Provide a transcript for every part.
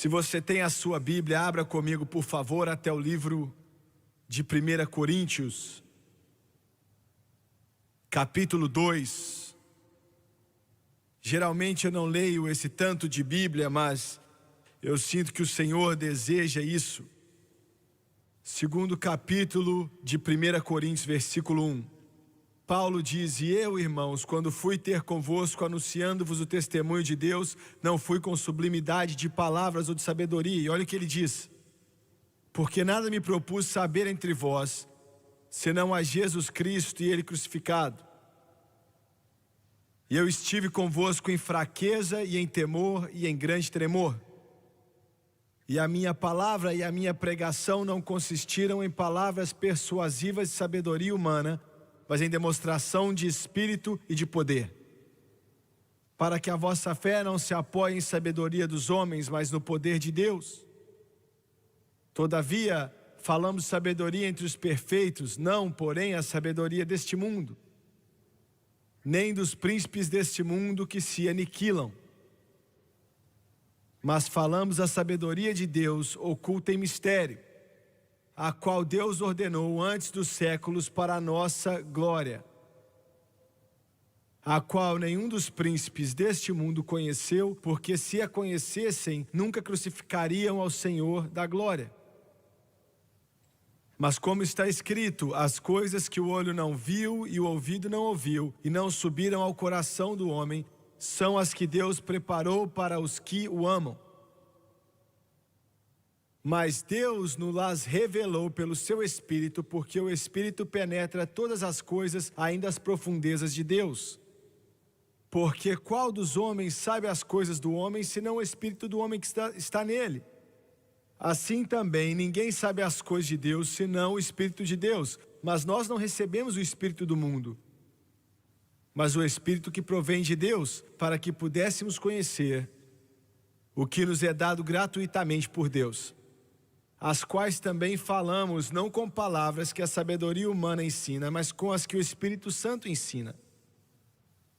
Se você tem a sua Bíblia, abra comigo, por favor, até o livro de 1 Coríntios, capítulo 2. Geralmente eu não leio esse tanto de Bíblia, mas eu sinto que o Senhor deseja isso. Segundo capítulo de 1 Coríntios, versículo 1. Paulo diz: e eu, irmãos, quando fui ter convosco, anunciando-vos o testemunho de Deus, não fui com sublimidade de palavras ou de sabedoria. E olha o que ele diz: porque nada me propus saber entre vós, senão a Jesus Cristo e Ele crucificado. E eu estive convosco em fraqueza e em temor e em grande tremor. E a minha palavra e a minha pregação não consistiram em palavras persuasivas de sabedoria humana, mas em demonstração de espírito e de poder, para que a vossa fé não se apoie em sabedoria dos homens, mas no poder de Deus. Todavia, falamos de sabedoria entre os perfeitos, não, porém, a sabedoria deste mundo, nem dos príncipes deste mundo que se aniquilam. Mas falamos a sabedoria de Deus oculta em mistério, a qual Deus ordenou antes dos séculos para a nossa glória, a qual nenhum dos príncipes deste mundo conheceu, porque se a conhecessem, nunca crucificariam ao Senhor da glória. Mas como está escrito, as coisas que o olho não viu e o ouvido não ouviu, e não subiram ao coração do homem, são as que Deus preparou para os que o amam. Mas Deus nos las revelou pelo seu Espírito, porque o Espírito penetra todas as coisas, ainda as profundezas de Deus. Porque qual dos homens sabe as coisas do homem, senão o Espírito do homem que está nele? Assim também, ninguém sabe as coisas de Deus, senão o Espírito de Deus. Mas nós não recebemos o Espírito do mundo, mas o Espírito que provém de Deus, para que pudéssemos conhecer o que nos é dado gratuitamente por Deus, as quais também falamos, não com palavras que a sabedoria humana ensina, mas com as que o Espírito Santo ensina,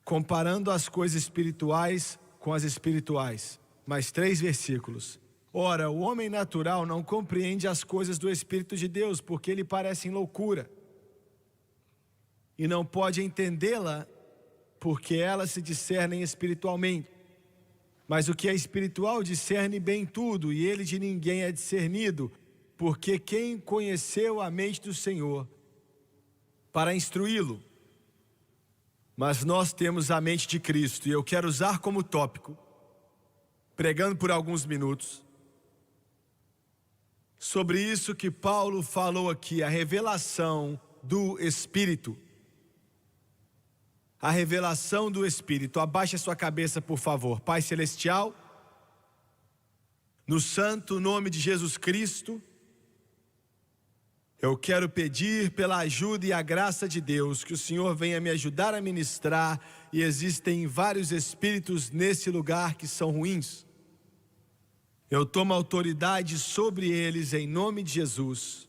comparando as coisas espirituais com as espirituais. Mais 3 versículos. Ora, o homem natural não compreende as coisas do Espírito de Deus, porque lhe parecem loucura, e não pode entendê-la, porque elas se discernem espiritualmente. Mas o que é espiritual discerne bem tudo, e ele de ninguém é discernido, porque quem conheceu a mente do Senhor para instruí-lo? Mas nós temos a mente de Cristo, e eu quero usar como tópico, pregando por alguns minutos, sobre isso que Paulo falou aqui, a revelação do Espírito. A revelação do Espírito. Abaixe a sua cabeça, por favor. Pai Celestial, no santo nome de Jesus Cristo, eu quero pedir pela ajuda e a graça de Deus, que o Senhor venha me ajudar a ministrar, e existem vários espíritos nesse lugar que são ruins. Eu tomo autoridade sobre eles em nome de Jesus,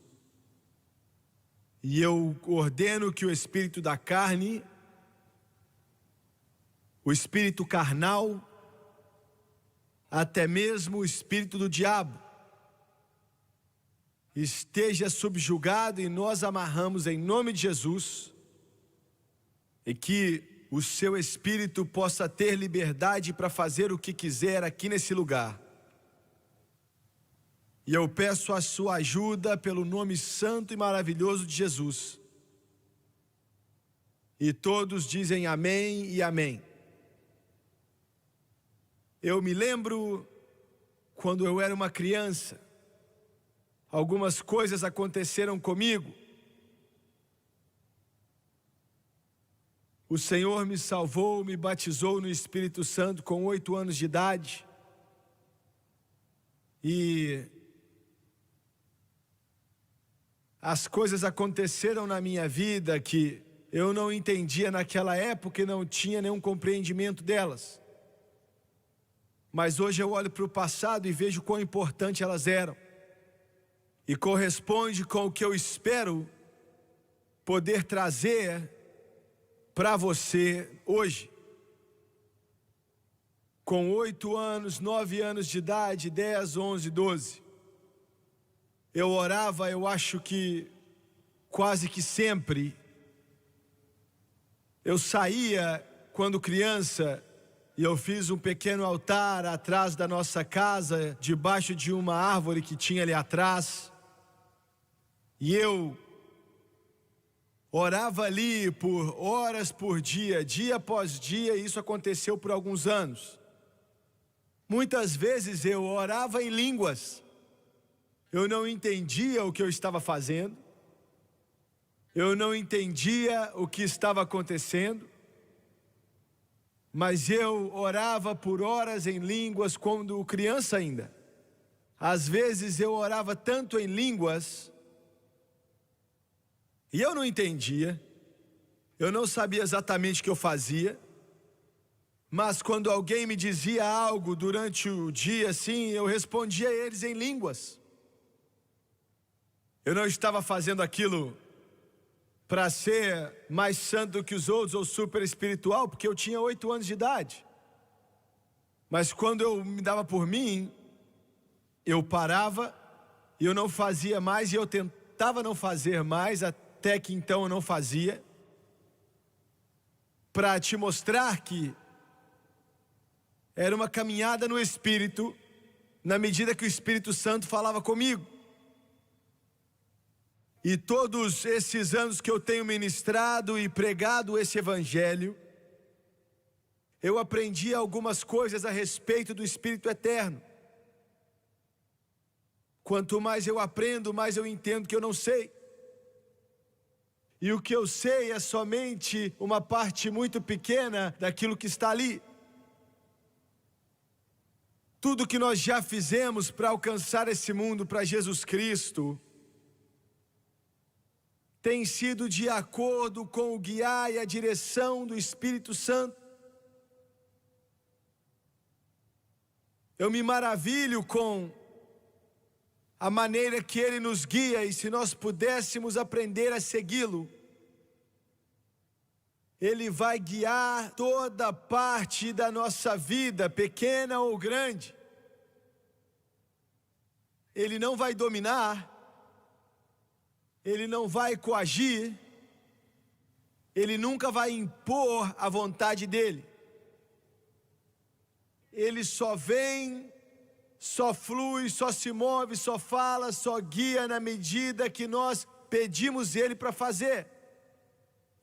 e eu ordeno que o espírito da carne, o espírito carnal, até mesmo o espírito do diabo, esteja subjugado, e nós amarramos em nome de Jesus, e que o seu espírito possa ter liberdade para fazer o que quiser aqui nesse lugar. E eu peço a sua ajuda pelo nome santo e maravilhoso de Jesus. E todos dizem amém e amém. Eu me lembro, quando eu era uma criança, algumas coisas aconteceram comigo. O Senhor me salvou, me batizou no Espírito Santo com 8 anos de idade. E as coisas aconteceram na minha vida que eu não entendia naquela época e não tinha nenhum compreendimento delas. Mas hoje eu olho para o passado e vejo quão importante elas eram. E corresponde com o que eu espero poder trazer para você hoje. com 8 anos, 9 anos de idade, 10, 11, 12. Eu orava, eu acho que quase que sempre. Eu saía quando criança e eu fiz um pequeno altar atrás da nossa casa, debaixo de uma árvore que tinha ali atrás. E eu orava ali por horas por dia, dia após dia, e isso aconteceu por alguns anos. Muitas vezes eu orava em línguas. Eu não entendia o que eu estava fazendo. Eu não entendia o que estava acontecendo. Mas eu orava por horas em línguas quando criança ainda. Às vezes eu orava tanto em línguas e eu não entendia. Eu não sabia exatamente o que eu fazia. Mas quando alguém me dizia algo durante o dia, assim, eu respondia a eles em línguas. Eu não estava fazendo aquilo para ser mais santo que os outros ou super espiritual, porque eu tinha 8 anos de idade. Mas quando eu me dava por mim, eu parava e eu não fazia mais, e eu tentava não fazer mais, até que então eu não fazia, para te mostrar que era uma caminhada no Espírito, na medida que o Espírito Santo falava comigo. E todos esses anos que eu tenho ministrado e pregado esse Evangelho, eu aprendi algumas coisas a respeito do Espírito Eterno. Quanto mais eu aprendo, mais eu entendo que eu não sei. E o que eu sei é somente uma parte muito pequena daquilo que está ali. Tudo que nós já fizemos para alcançar esse mundo para Jesus Cristo tem sido de acordo com o guiar e a direção do Espírito Santo. Eu me maravilho com a maneira que Ele nos guia, e se nós pudéssemos aprender a segui-lo, Ele vai guiar toda parte da nossa vida, pequena ou grande. Ele não vai dominar, Ele não vai coagir, Ele nunca vai impor a vontade dEle. Ele só vem, só flui, só se move, só fala, só guia na medida que nós pedimos Ele para fazer.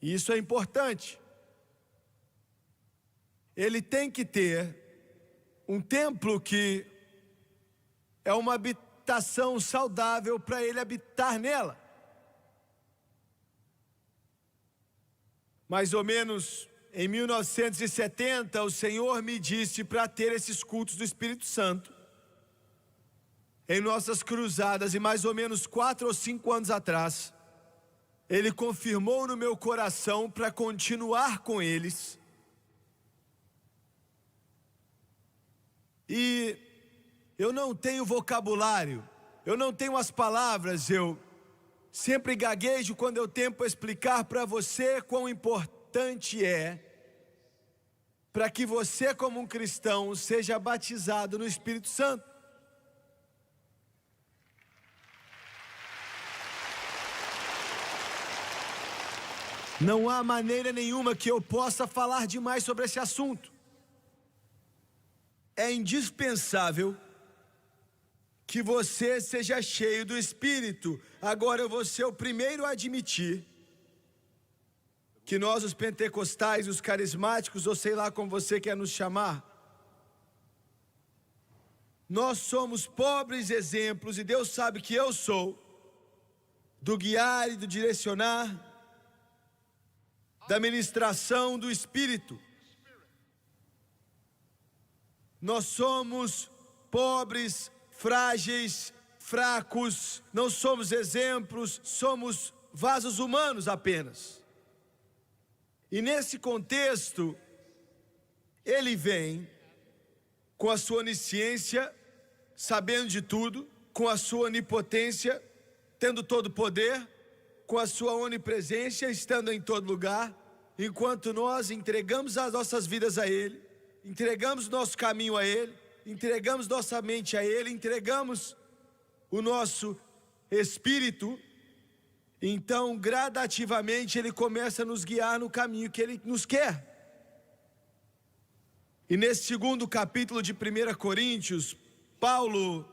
E isso é importante. Ele tem que ter um templo que é uma habitação saudável para Ele habitar nela. Mais ou menos em 1970, o Senhor me disse para ter esses cultos do Espírito Santo em nossas cruzadas, e mais ou menos 4 ou 5 anos atrás, Ele confirmou no meu coração para continuar com eles. E eu não tenho vocabulário, eu não tenho as palavras, eu sempre gaguejo quando eu tento explicar para você quão importante é para que você, como um cristão, seja batizado no Espírito Santo. Não há maneira nenhuma que eu possa falar demais sobre esse assunto. É indispensável que você seja cheio do Espírito. Agora eu vou ser o primeiro a admitir que nós, os pentecostais, os carismáticos, ou sei lá como você quer nos chamar, nós somos pobres exemplos, e Deus sabe que eu sou, do guiar e do direcionar, da ministração do Espírito. Nós somos pobres, frágeis, fracos, não somos exemplos, somos vasos humanos apenas. E nesse contexto, Ele vem com a sua onisciência, sabendo de tudo, com a sua onipotência, tendo todo o poder, com a sua onipresença, estando em todo lugar, enquanto nós entregamos as nossas vidas a Ele, entregamos nosso caminho a Ele, entregamos nossa mente a Ele, entregamos o nosso espírito, então gradativamente Ele começa a nos guiar no caminho que Ele nos quer. E nesse segundo capítulo de 1 Coríntios, Paulo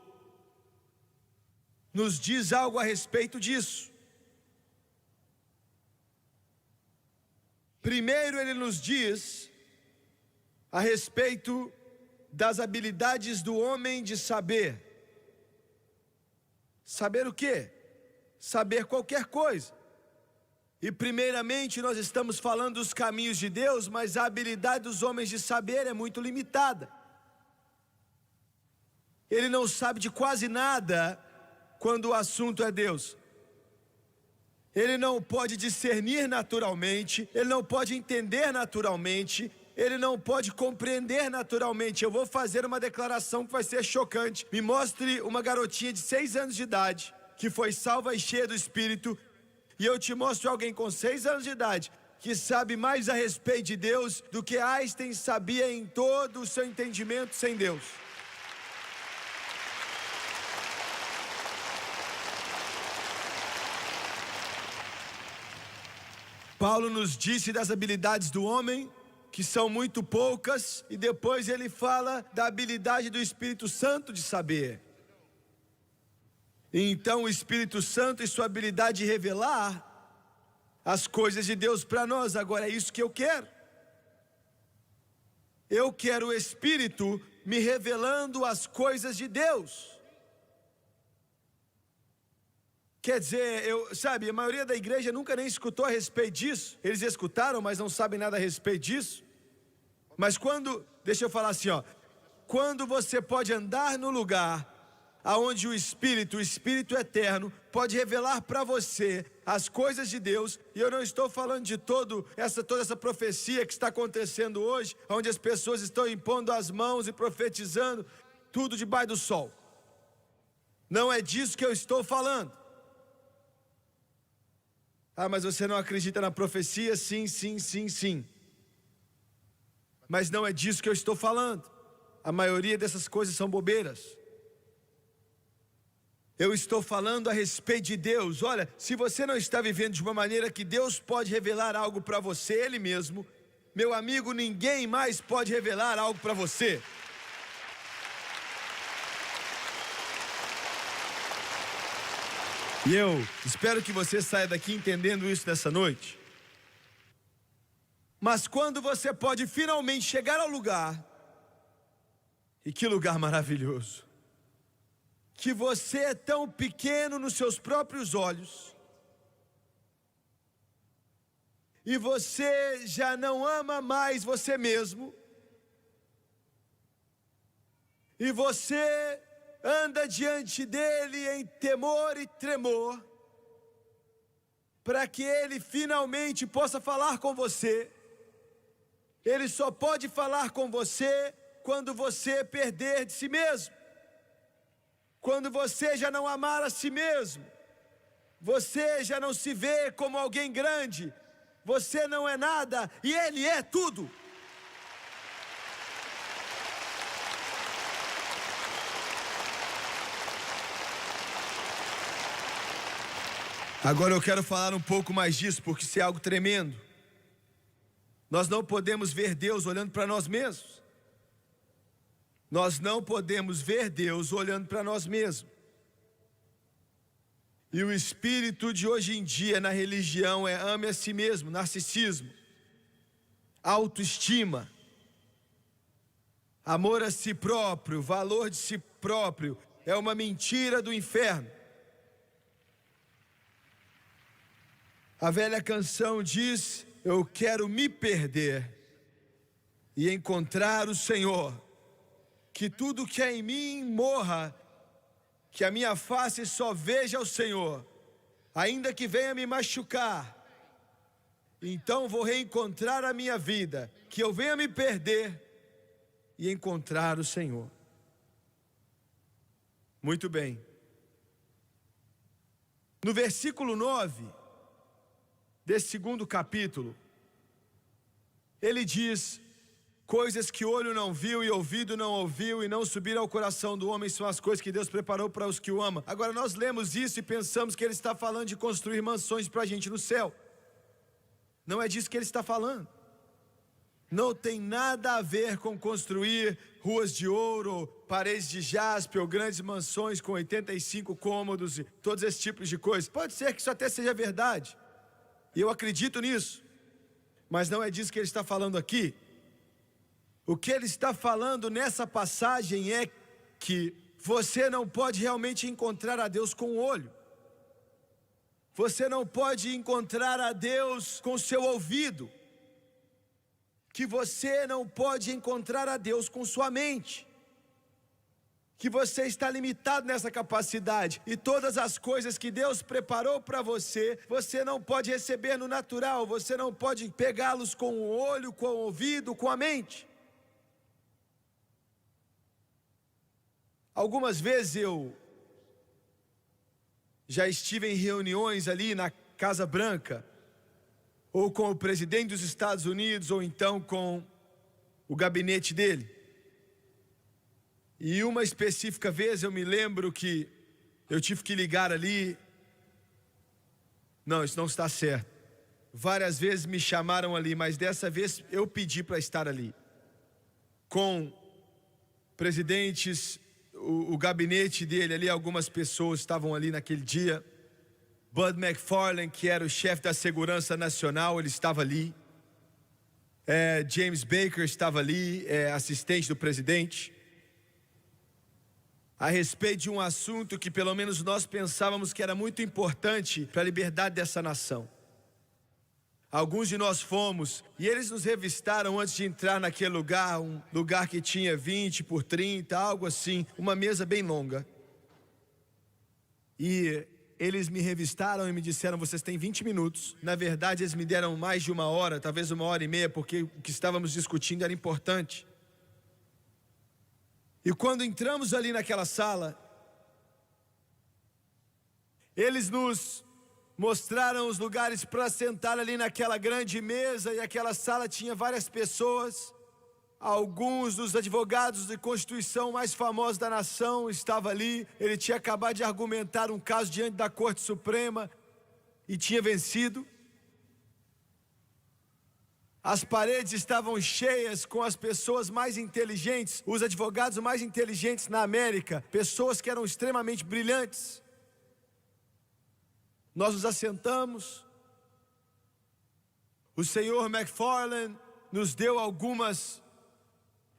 nos diz algo a respeito disso. Primeiro ele nos diz a respeito das habilidades do homem de saber. Saber o quê? Saber qualquer coisa. E primeiramente nós estamos falando dos caminhos de Deus, mas a habilidade dos homens de saber é muito limitada. Ele não sabe de quase nada quando o assunto é Deus. Ele não pode discernir naturalmente, ele não pode entender naturalmente, ele não pode compreender naturalmente. Eu vou fazer uma declaração que vai ser chocante. Me mostre uma garotinha de 6 anos de idade, que foi salva e cheia do Espírito, e eu te mostro alguém com 6 anos de idade, que sabe mais a respeito de Deus do que Einstein sabia em todo o seu entendimento sem Deus. Paulo nos disse das habilidades do homem, que são muito poucas, e depois ele fala da habilidade do Espírito Santo de saber. Então o Espírito Santo e sua habilidade de revelar as coisas de Deus para nós. Agora é isso que eu quero. Eu quero o Espírito me revelando as coisas de Deus. Quer dizer, sabe, a maioria da igreja nunca nem escutou a respeito disso. Eles escutaram, mas não sabem nada a respeito disso. Mas deixa eu falar assim, quando você pode andar no lugar aonde o Espírito eterno, pode revelar para você as coisas de Deus, e eu não estou falando de toda essa profecia que está acontecendo hoje, onde as pessoas estão impondo as mãos e profetizando tudo debaixo do sol. Não é disso que eu estou falando. Ah, mas você não acredita na profecia? Sim, sim, sim, sim. Mas não é disso que eu estou falando. A maioria dessas coisas são bobeiras. Eu estou falando a respeito de Deus. Olha, se você não está vivendo de uma maneira que Deus pode revelar algo para você, Ele mesmo, meu amigo, ninguém mais pode revelar algo para você. E eu espero que você saia daqui entendendo isso nessa noite. Mas quando você pode finalmente chegar ao lugar, e que lugar maravilhoso, que você é tão pequeno nos seus próprios olhos, e você já não ama mais você mesmo, e você anda diante dele em temor e tremor, para que ele finalmente possa falar com você. Ele só pode falar com você quando você perder de si mesmo, quando você já não amar a si mesmo, você já não se vê como alguém grande, você não é nada e ele é tudo. Agora eu quero falar um pouco mais disso, porque isso é algo tremendo. Nós não podemos ver Deus olhando para nós mesmos. Nós não podemos ver Deus olhando para nós mesmos. E o espírito de hoje em dia na religião é ame a si mesmo, narcisismo, autoestima, amor a si próprio, valor de si próprio. É uma mentira do inferno. A velha canção diz: eu quero me perder e encontrar o Senhor, que tudo que é em mim morra, que a minha face só veja o Senhor, ainda que venha me machucar, então vou reencontrar a minha vida, que eu venha me perder e encontrar o Senhor. Muito bem. No versículo 9 desse segundo capítulo, ele diz: Coisas que olho não viu e ouvido não ouviu e não subiram ao coração do homem são as coisas que Deus preparou para os que o amam. Agora nós lemos isso e pensamos que ele está falando de construir mansões para a gente no céu. Não é disso que ele está falando. Não tem nada a ver com construir ruas de ouro, paredes de jaspe ou grandes mansões com 85 cômodos e todos esses tipos de coisas. Pode ser que isso até seja verdade. E eu acredito nisso. Mas não é disso que ele está falando aqui. O que ele está falando nessa passagem é que você não pode realmente encontrar a Deus com o olho. Você não pode encontrar a Deus com o seu ouvido. Que você não pode encontrar a Deus com sua mente. Que você está limitado nessa capacidade. E todas as coisas que Deus preparou para você, você não pode receber no natural. Você não pode pegá-los com o olho, com o ouvido, com a mente. Algumas vezes eu já estive em reuniões ali na Casa Branca, ou com o presidente dos Estados Unidos, ou então com o gabinete dele. E uma específica vez eu me lembro que eu tive que ligar ali. Não, isso não está certo. Várias vezes me chamaram ali, mas dessa vez eu pedi para estar ali. Com presidentes, o gabinete dele ali, algumas pessoas estavam ali naquele dia. Bud McFarlane, que era o chefe da segurança nacional, ele estava ali. James Baker estava ali, assistente do presidente. A respeito de um assunto que pelo menos nós pensávamos que era muito importante para a liberdade dessa nação. Alguns de nós fomos e eles nos revistaram antes de entrar naquele lugar, um lugar que tinha 20 por 30, algo assim, uma mesa bem longa. E eles me revistaram e me disseram, vocês têm 20 minutos. Na verdade, eles me deram mais de 1 hora, talvez 1h30, porque o que estávamos discutindo era importante. E quando entramos ali naquela sala, eles nos mostraram os lugares para sentar ali naquela grande mesa, e aquela sala tinha várias pessoas. Alguns dos advogados de Constituição mais famosos da nação estavam ali. Ele tinha acabado de argumentar um caso diante da Corte Suprema e tinha vencido. As paredes estavam cheias com as pessoas mais inteligentes, os advogados mais inteligentes na América, pessoas que eram extremamente brilhantes. Nós nos assentamos. O senhor McFarlane nos deu algumas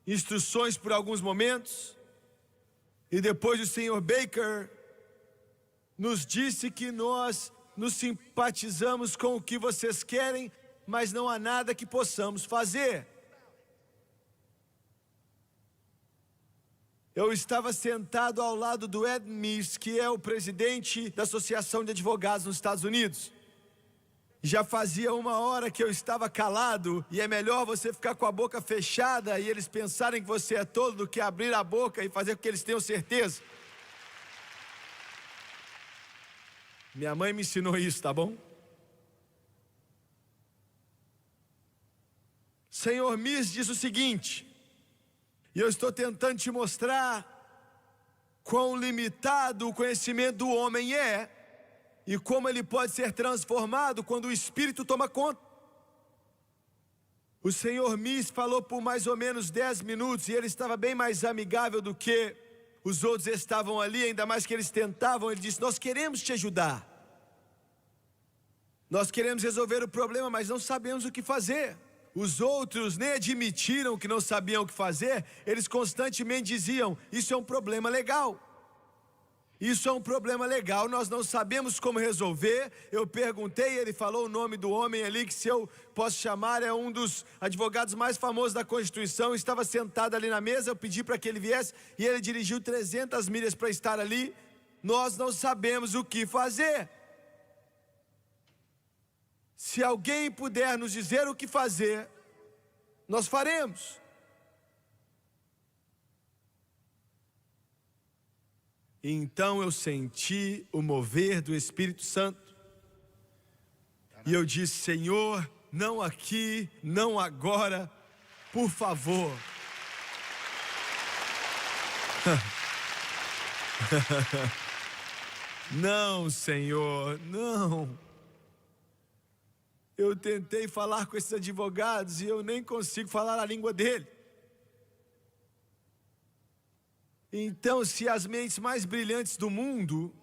instruções por alguns momentos. E depois o senhor Baker nos disse que nós nos simpatizamos com o que vocês querem, mas não há nada que possamos fazer. Eu estava sentado ao lado do Ed Meese, que é o presidente da Associação de Advogados nos Estados Unidos. Já fazia 1 hora que eu estava calado, e é melhor você ficar com a boca fechada e eles pensarem que você é tolo do que abrir a boca e fazer com que eles tenham certeza. Minha mãe me ensinou isso, tá bom? Senhor Meese diz o seguinte, e eu estou tentando te mostrar quão limitado o conhecimento do homem é e como ele pode ser transformado quando o Espírito toma conta. O senhor Meese falou por mais ou menos 10 minutos e ele estava bem mais amigável do que os outros estavam ali, ainda mais que eles tentavam. Ele disse, nós queremos te ajudar. Nós queremos resolver o problema, mas não sabemos o que fazer. Os outros nem admitiram que não sabiam o que fazer. Eles constantemente diziam, isso é um problema legal. Isso é um problema legal, nós não sabemos como resolver. Eu perguntei, ele falou o nome do homem ali, que se eu posso chamar, é um dos advogados mais famosos da Constituição. Estava sentado ali na mesa, eu pedi para que ele viesse e ele dirigiu 300 milhas para estar ali. Nós não sabemos o que fazer. Se alguém puder nos dizer o que fazer, nós faremos. Então eu senti o mover do Espírito Santo. E eu disse, Senhor, não aqui, não agora, por favor. Não, Senhor, não. Eu tentei falar com esses advogados e eu nem consigo falar a língua dele. Então, se as mentes mais brilhantes do mundo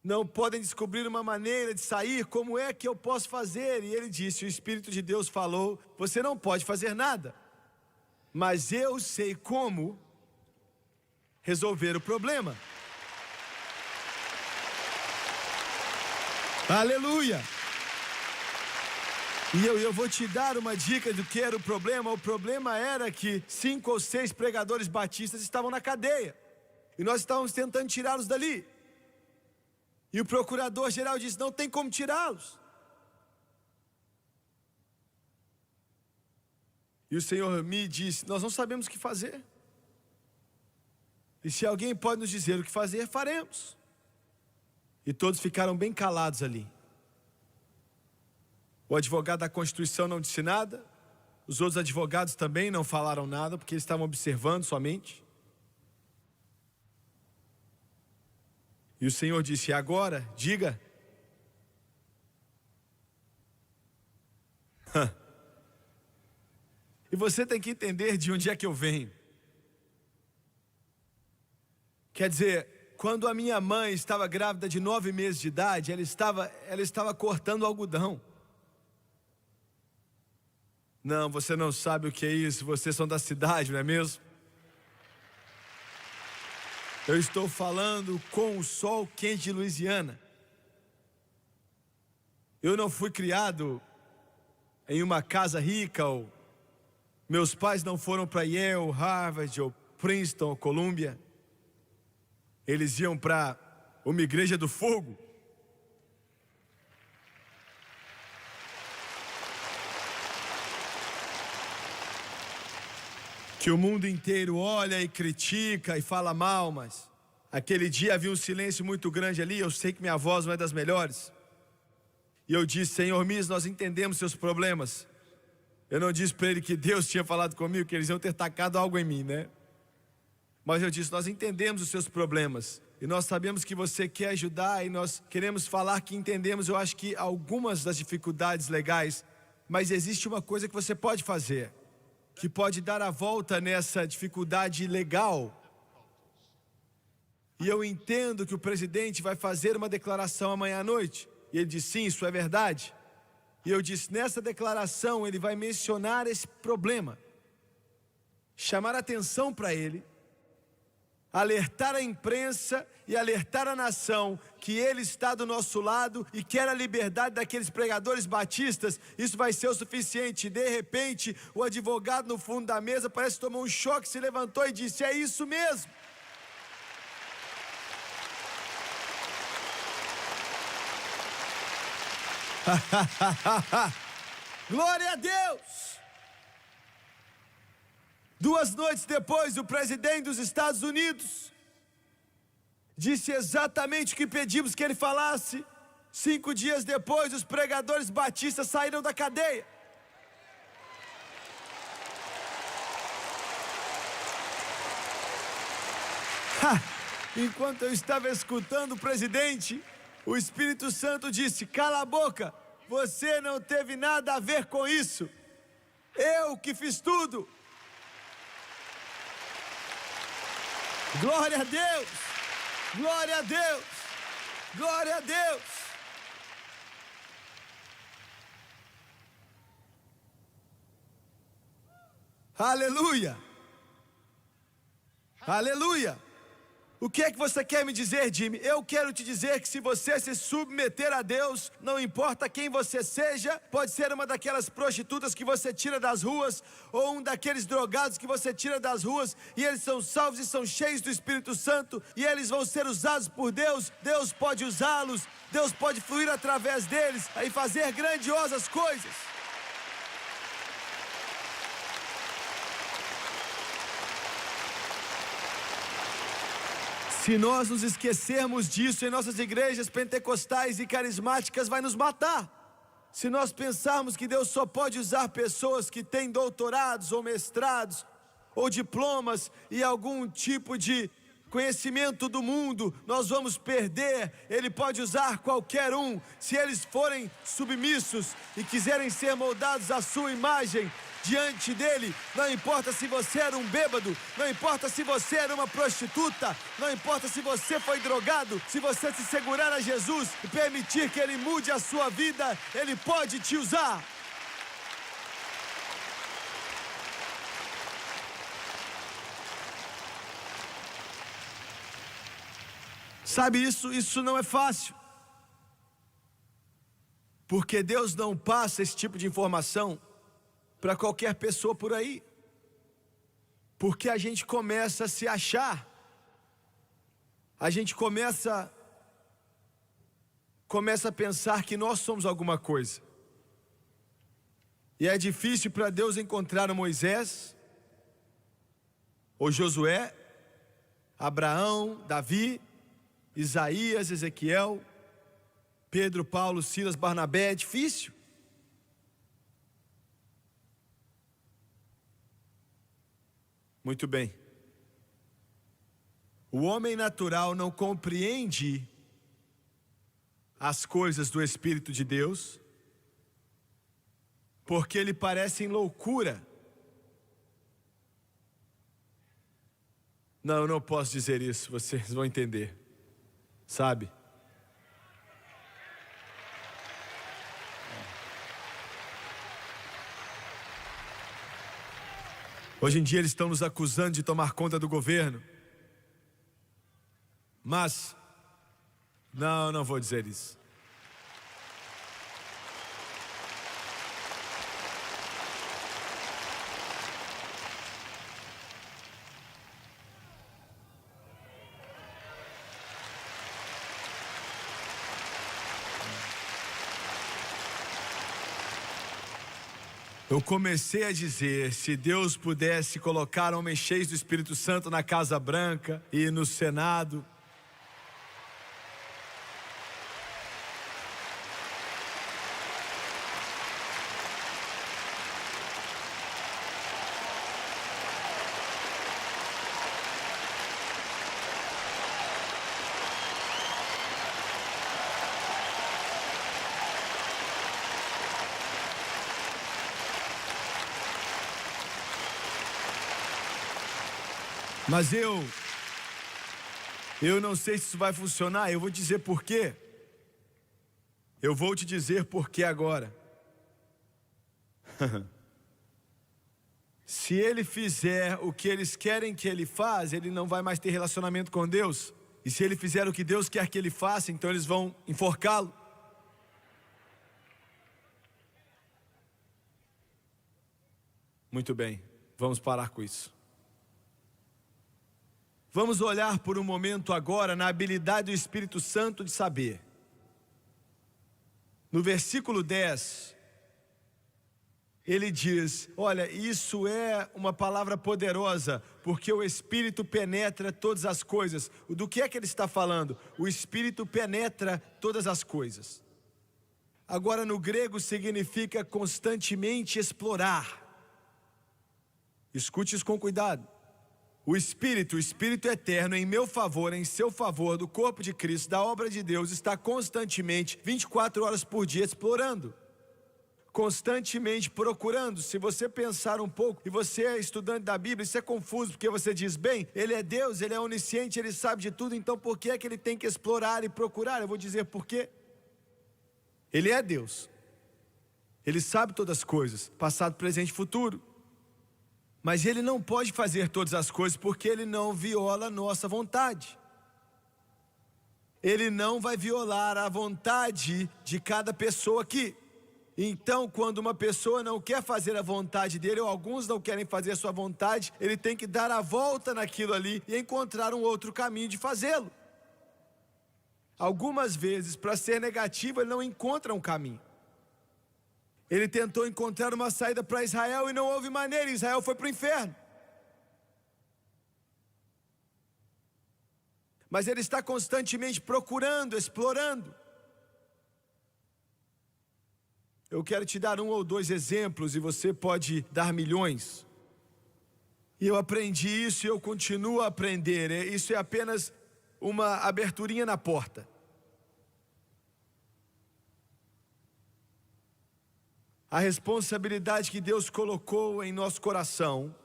não podem descobrir uma maneira de sair, como é que eu posso fazer? E ele disse, o Espírito de Deus falou, você não pode fazer nada, mas eu sei como resolver o problema. Aleluia! E eu vou te dar uma dica do que era o problema. O problema era que 5 ou 6 pregadores batistas estavam na cadeia. E nós estávamos tentando tirá-los dali. E o procurador-geral disse, não tem como tirá-los. E o Senhor me disse, nós não sabemos o que fazer. E se alguém pode nos dizer o que fazer, faremos. E todos ficaram bem calados ali. O advogado da Constituição não disse nada. Os outros advogados também não falaram nada, porque eles estavam observando somente. E o Senhor disse, agora, diga. E você tem que entender de onde é que eu venho. Quer dizer, quando a minha mãe estava grávida de 9 meses de idade, ela estava cortando algodão. Não, você não sabe o que é isso, vocês são da cidade, não é mesmo? Eu estou falando com o sol quente de Louisiana. Eu não fui criado em uma casa rica, ou meus pais não foram para Yale, Harvard, ou Princeton, ou Columbia. Eles iam para uma igreja do fogo. Que o mundo inteiro olha e critica e fala mal, mas aquele dia havia um silêncio muito grande ali. Eu sei que minha voz não é das melhores. E eu disse, Senhor Miss, nós entendemos seus problemas. Eu não disse para ele que Deus tinha falado comigo, que eles iam ter tacado algo em mim, né? Mas eu disse, nós entendemos os seus problemas. E nós sabemos que você quer ajudar e nós queremos falar que entendemos, eu acho que algumas das dificuldades legais. Mas existe uma coisa que você pode fazer, que pode dar a volta nessa dificuldade legal. E eu entendo que o presidente vai fazer uma declaração amanhã à noite. E ele disse, sim, isso é verdade. E eu disse, nessa declaração ele vai mencionar esse problema, chamar atenção para ele, alertar a imprensa e alertar a nação que ele está do nosso lado e quer a liberdade daqueles pregadores batistas. Isso vai ser o suficiente. De repente, o advogado no fundo da mesa parece que tomou um choque, se levantou e disse, é isso mesmo. Glória a Deus! 2 noites depois, o presidente dos Estados Unidos disse exatamente o que pedimos que ele falasse. 5 dias depois, os pregadores batistas saíram da cadeia. Enquanto eu estava escutando o presidente, o Espírito Santo disse, cala a boca, você não teve nada a ver com isso. Eu que fiz tudo. Glória a Deus! Glória a Deus! Glória a Deus! Aleluia! Aleluia! O que é que você quer me dizer, Jimmy? Eu quero te dizer que se você se submeter a Deus, não importa quem você seja, pode ser uma daquelas prostitutas que você tira das ruas, ou um daqueles drogados que você tira das ruas, e eles são salvos e são cheios do Espírito Santo, e eles vão ser usados por Deus. Deus pode usá-los, Deus pode fluir através deles e fazer grandiosas coisas. Se nós nos esquecermos disso em nossas igrejas pentecostais e carismáticas, vai nos matar. Se nós pensarmos que Deus só pode usar pessoas que têm doutorados ou mestrados ou diplomas e algum tipo de conhecimento do mundo, nós vamos perder. Ele pode usar qualquer um, se eles forem submissos e quiserem ser moldados à sua imagem diante dele. Não importa se você era um bêbado, não importa se você era uma prostituta, não importa se você foi drogado, se você se segurar a Jesus e permitir que ele mude a sua vida, ele pode te usar. Sabe, isso não é fácil. Porque Deus não passa esse tipo de informação para qualquer pessoa por aí. Porque a gente começa a se achar. A gente começa a pensar que nós somos alguma coisa. E é difícil para Deus encontrar o Moisés, ou Josué, Abraão, Davi, Isaías, Ezequiel, Pedro, Paulo, Silas, Barnabé. É difícil. Muito bem. O homem natural não compreende as coisas do Espírito de Deus, porque lhe parecem loucura. Não, eu não posso dizer isso, vocês vão entender. Sabe? Hoje em dia eles estão nos acusando de tomar conta do governo. Mas, não vou dizer isso. Eu comecei a dizer, se Deus pudesse colocar homens cheios do Espírito Santo na Casa Branca e no Senado. Mas eu não sei se isso vai funcionar. Eu vou dizer por quê. Eu vou te dizer por quê agora. Se ele fizer o que eles querem que ele faça, ele não vai mais ter relacionamento com Deus. E se ele fizer o que Deus quer que ele faça, então eles vão enforcá-lo. Muito bem, vamos parar com isso. Vamos olhar por um momento agora na habilidade do Espírito Santo de saber. No versículo 10, ele diz, olha, isso é uma palavra poderosa, porque o Espírito penetra todas as coisas. Do que é que ele está falando? O Espírito penetra todas as coisas. Agora, no grego significa constantemente explorar. Escute isso com cuidado. O Espírito eterno em meu favor, em seu favor, do corpo de Cristo, da obra de Deus, está constantemente, 24 horas por dia, explorando. Constantemente procurando. Se você pensar um pouco, e você é estudante da Bíblia, isso é confuso, porque você diz, bem, ele é Deus, ele é onisciente, ele sabe de tudo, então por que é que ele tem que explorar e procurar? Eu vou dizer por quê. Ele é Deus. Ele sabe todas as coisas, passado, presente e futuro. Mas ele não pode fazer todas as coisas porque ele não viola a nossa vontade. Ele não vai violar a vontade de cada pessoa aqui. Então, quando uma pessoa não quer fazer a vontade dele, ou alguns não querem fazer a sua vontade, ele tem que dar a volta naquilo ali e encontrar um outro caminho de fazê-lo. Algumas vezes, para ser negativo, ele não encontra um caminho. Ele tentou encontrar uma saída para Israel e não houve maneira, Israel foi para o inferno. Mas ele está constantemente procurando, explorando. Eu quero te dar um ou dois exemplos e você pode dar milhões. E eu aprendi isso e eu continuo a aprender. Isso é apenas uma aberturinha na porta. A responsabilidade que Deus colocou em nosso coração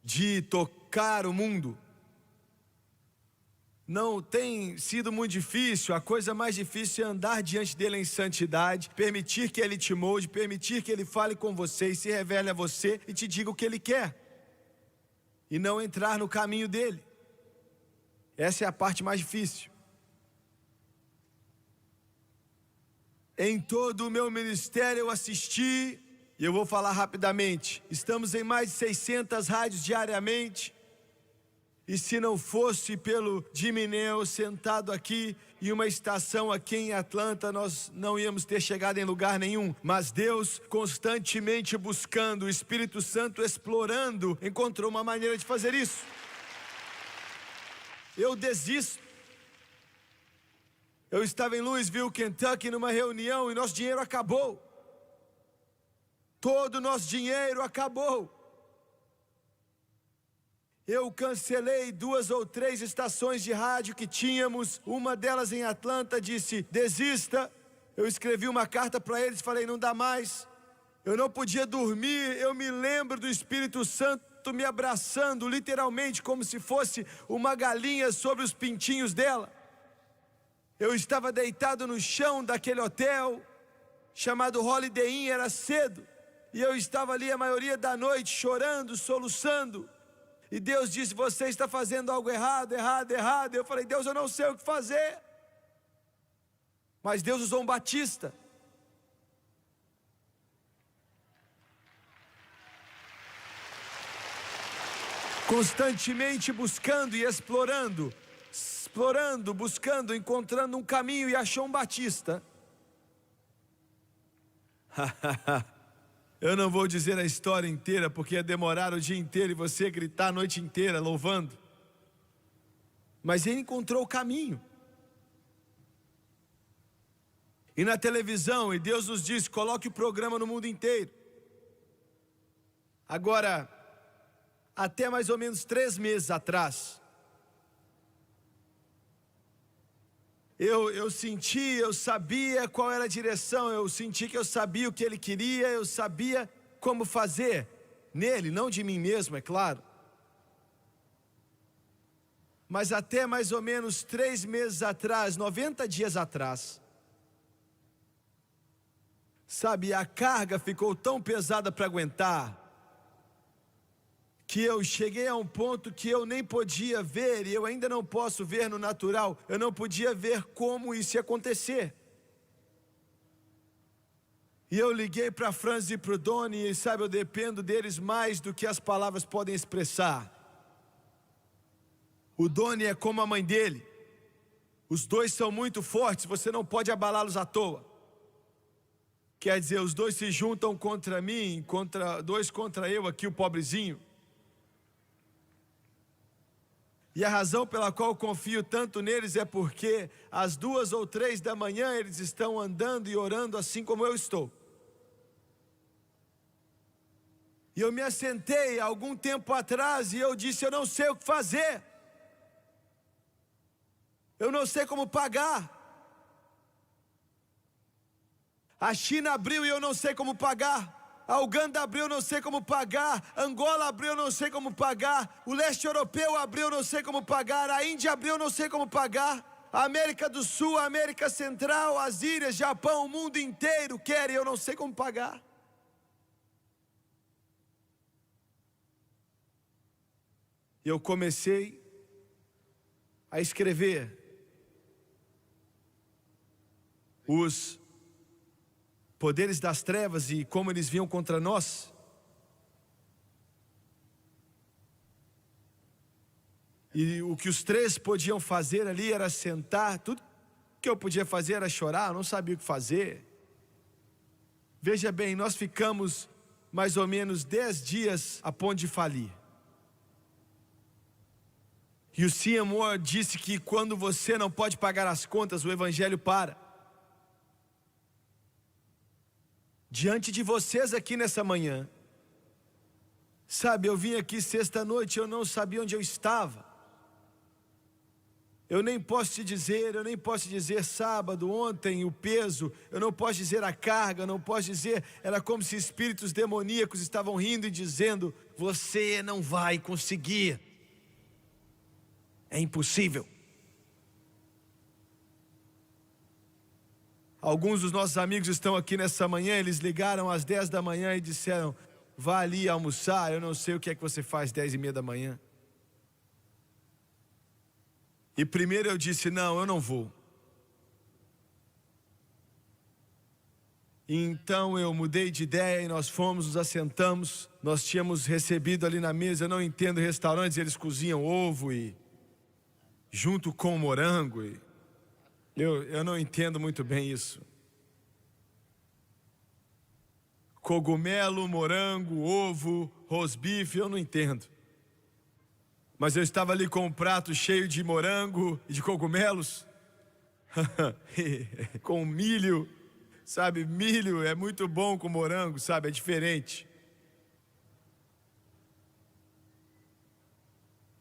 de tocar o mundo não tem sido muito difícil. A coisa mais difícil é andar diante dele em santidade, permitir que ele te molde, permitir que ele fale com você e se revele a você e te diga o que ele quer, e não entrar no caminho dele. Essa é a parte mais difícil. Em todo o meu ministério eu assisti, e eu vou falar rapidamente, estamos em mais de 600 rádios diariamente, e se não fosse pelo Jimmy Neal sentado aqui em uma estação aqui em Atlanta, nós não íamos ter chegado em lugar nenhum. Mas Deus constantemente buscando, o Espírito Santo explorando, encontrou uma maneira de fazer isso. Eu desisto. Eu estava em Louisville, Kentucky, numa reunião e nosso dinheiro acabou. Todo o nosso dinheiro acabou. Eu cancelei 2 ou 3 estações de rádio que tínhamos. Uma delas em Atlanta disse, desista. Eu escrevi uma carta para eles, falei, não dá mais. Eu não podia dormir. Eu me lembro do Espírito Santo me abraçando, literalmente, como se fosse uma galinha sobre os pintinhos dela. Eu estava deitado no chão daquele hotel, chamado Holiday Inn, era cedo. E eu estava ali a maioria da noite, chorando, soluçando. E Deus disse, você está fazendo algo errado, errado, errado. Eu falei, Deus, eu não sei o que fazer. Mas Deus usou um batista. Constantemente buscando e explorando, buscando, encontrando um caminho, e achou um batista. Eu não vou dizer a história inteira, porque ia demorar o dia inteiro e você gritar a noite inteira louvando. Mas ele encontrou o caminho. E na televisão, e Deus nos disse, coloque o programa no mundo inteiro. Agora, até mais ou menos 3 meses atrás, eu senti, eu sabia qual era a direção, eu senti que eu sabia o que ele queria, eu sabia como fazer nele, não de mim mesmo, é claro. Mas até mais ou menos 3 meses atrás, 90 dias atrás, sabe, a carga ficou tão pesada para aguentar, que eu cheguei a um ponto que eu nem podia ver, e eu ainda não posso ver no natural, eu não podia ver como isso ia acontecer. E eu liguei para a Franz e para o Doni, e sabe, eu dependo deles mais do que as palavras podem expressar. O Doni é como a mãe dele, os dois são muito fortes, você não pode abalá-los à toa. Quer dizer, os dois se juntam contra mim, dois contra eu aqui, o pobrezinho. E a razão pela qual eu confio tanto neles é porque às 2 ou 3 da manhã eles estão andando e orando assim como eu estou. E eu me assentei há algum tempo atrás e eu disse, eu não sei o que fazer. Eu não sei como pagar. A China abriu e eu não sei como pagar. A Uganda abriu, eu não sei como pagar. Angola abriu, eu não sei como pagar. O leste europeu abriu, eu não sei como pagar. A Índia abriu, eu não sei como pagar. A América do Sul, a América Central, as ilhas, Japão, o mundo inteiro quer e eu não sei como pagar. E eu comecei a escrever os poderes das trevas e como eles vinham contra nós. E o que os 3 podiam fazer ali era sentar. Tudo que eu podia fazer era chorar, eu não sabia o que fazer. Veja bem, nós ficamos mais ou menos 10 dias a ponto de falir. E o C.M. Moore disse que quando você não pode pagar as contas, o evangelho para. diante de vocês aqui nessa manhã. Sabe, eu vim aqui sexta-noite, eu não sabia onde eu estava. Eu nem posso te dizer sábado, ontem, o peso, eu não posso dizer a carga, eu não posso dizer, era como se espíritos demoníacos estavam rindo e dizendo: você não vai conseguir, é impossível. Alguns dos nossos amigos estão aqui nessa manhã, eles ligaram às 10 da manhã e disseram: vá ali almoçar, eu não sei o que é que você faz 10:30 da manhã. E primeiro eu disse: não, eu não vou. Então eu mudei de ideia e nós fomos, nos assentamos. Nós tínhamos recebido ali na mesa, eu não entendo restaurantes, eles cozinham ovo e junto com morango. Eu não entendo muito bem isso. Cogumelo, morango, ovo, rosbife, eu não entendo. Mas eu estava ali com um prato cheio de morango e de cogumelos, com milho, sabe? Milho é muito bom com morango, sabe? É diferente.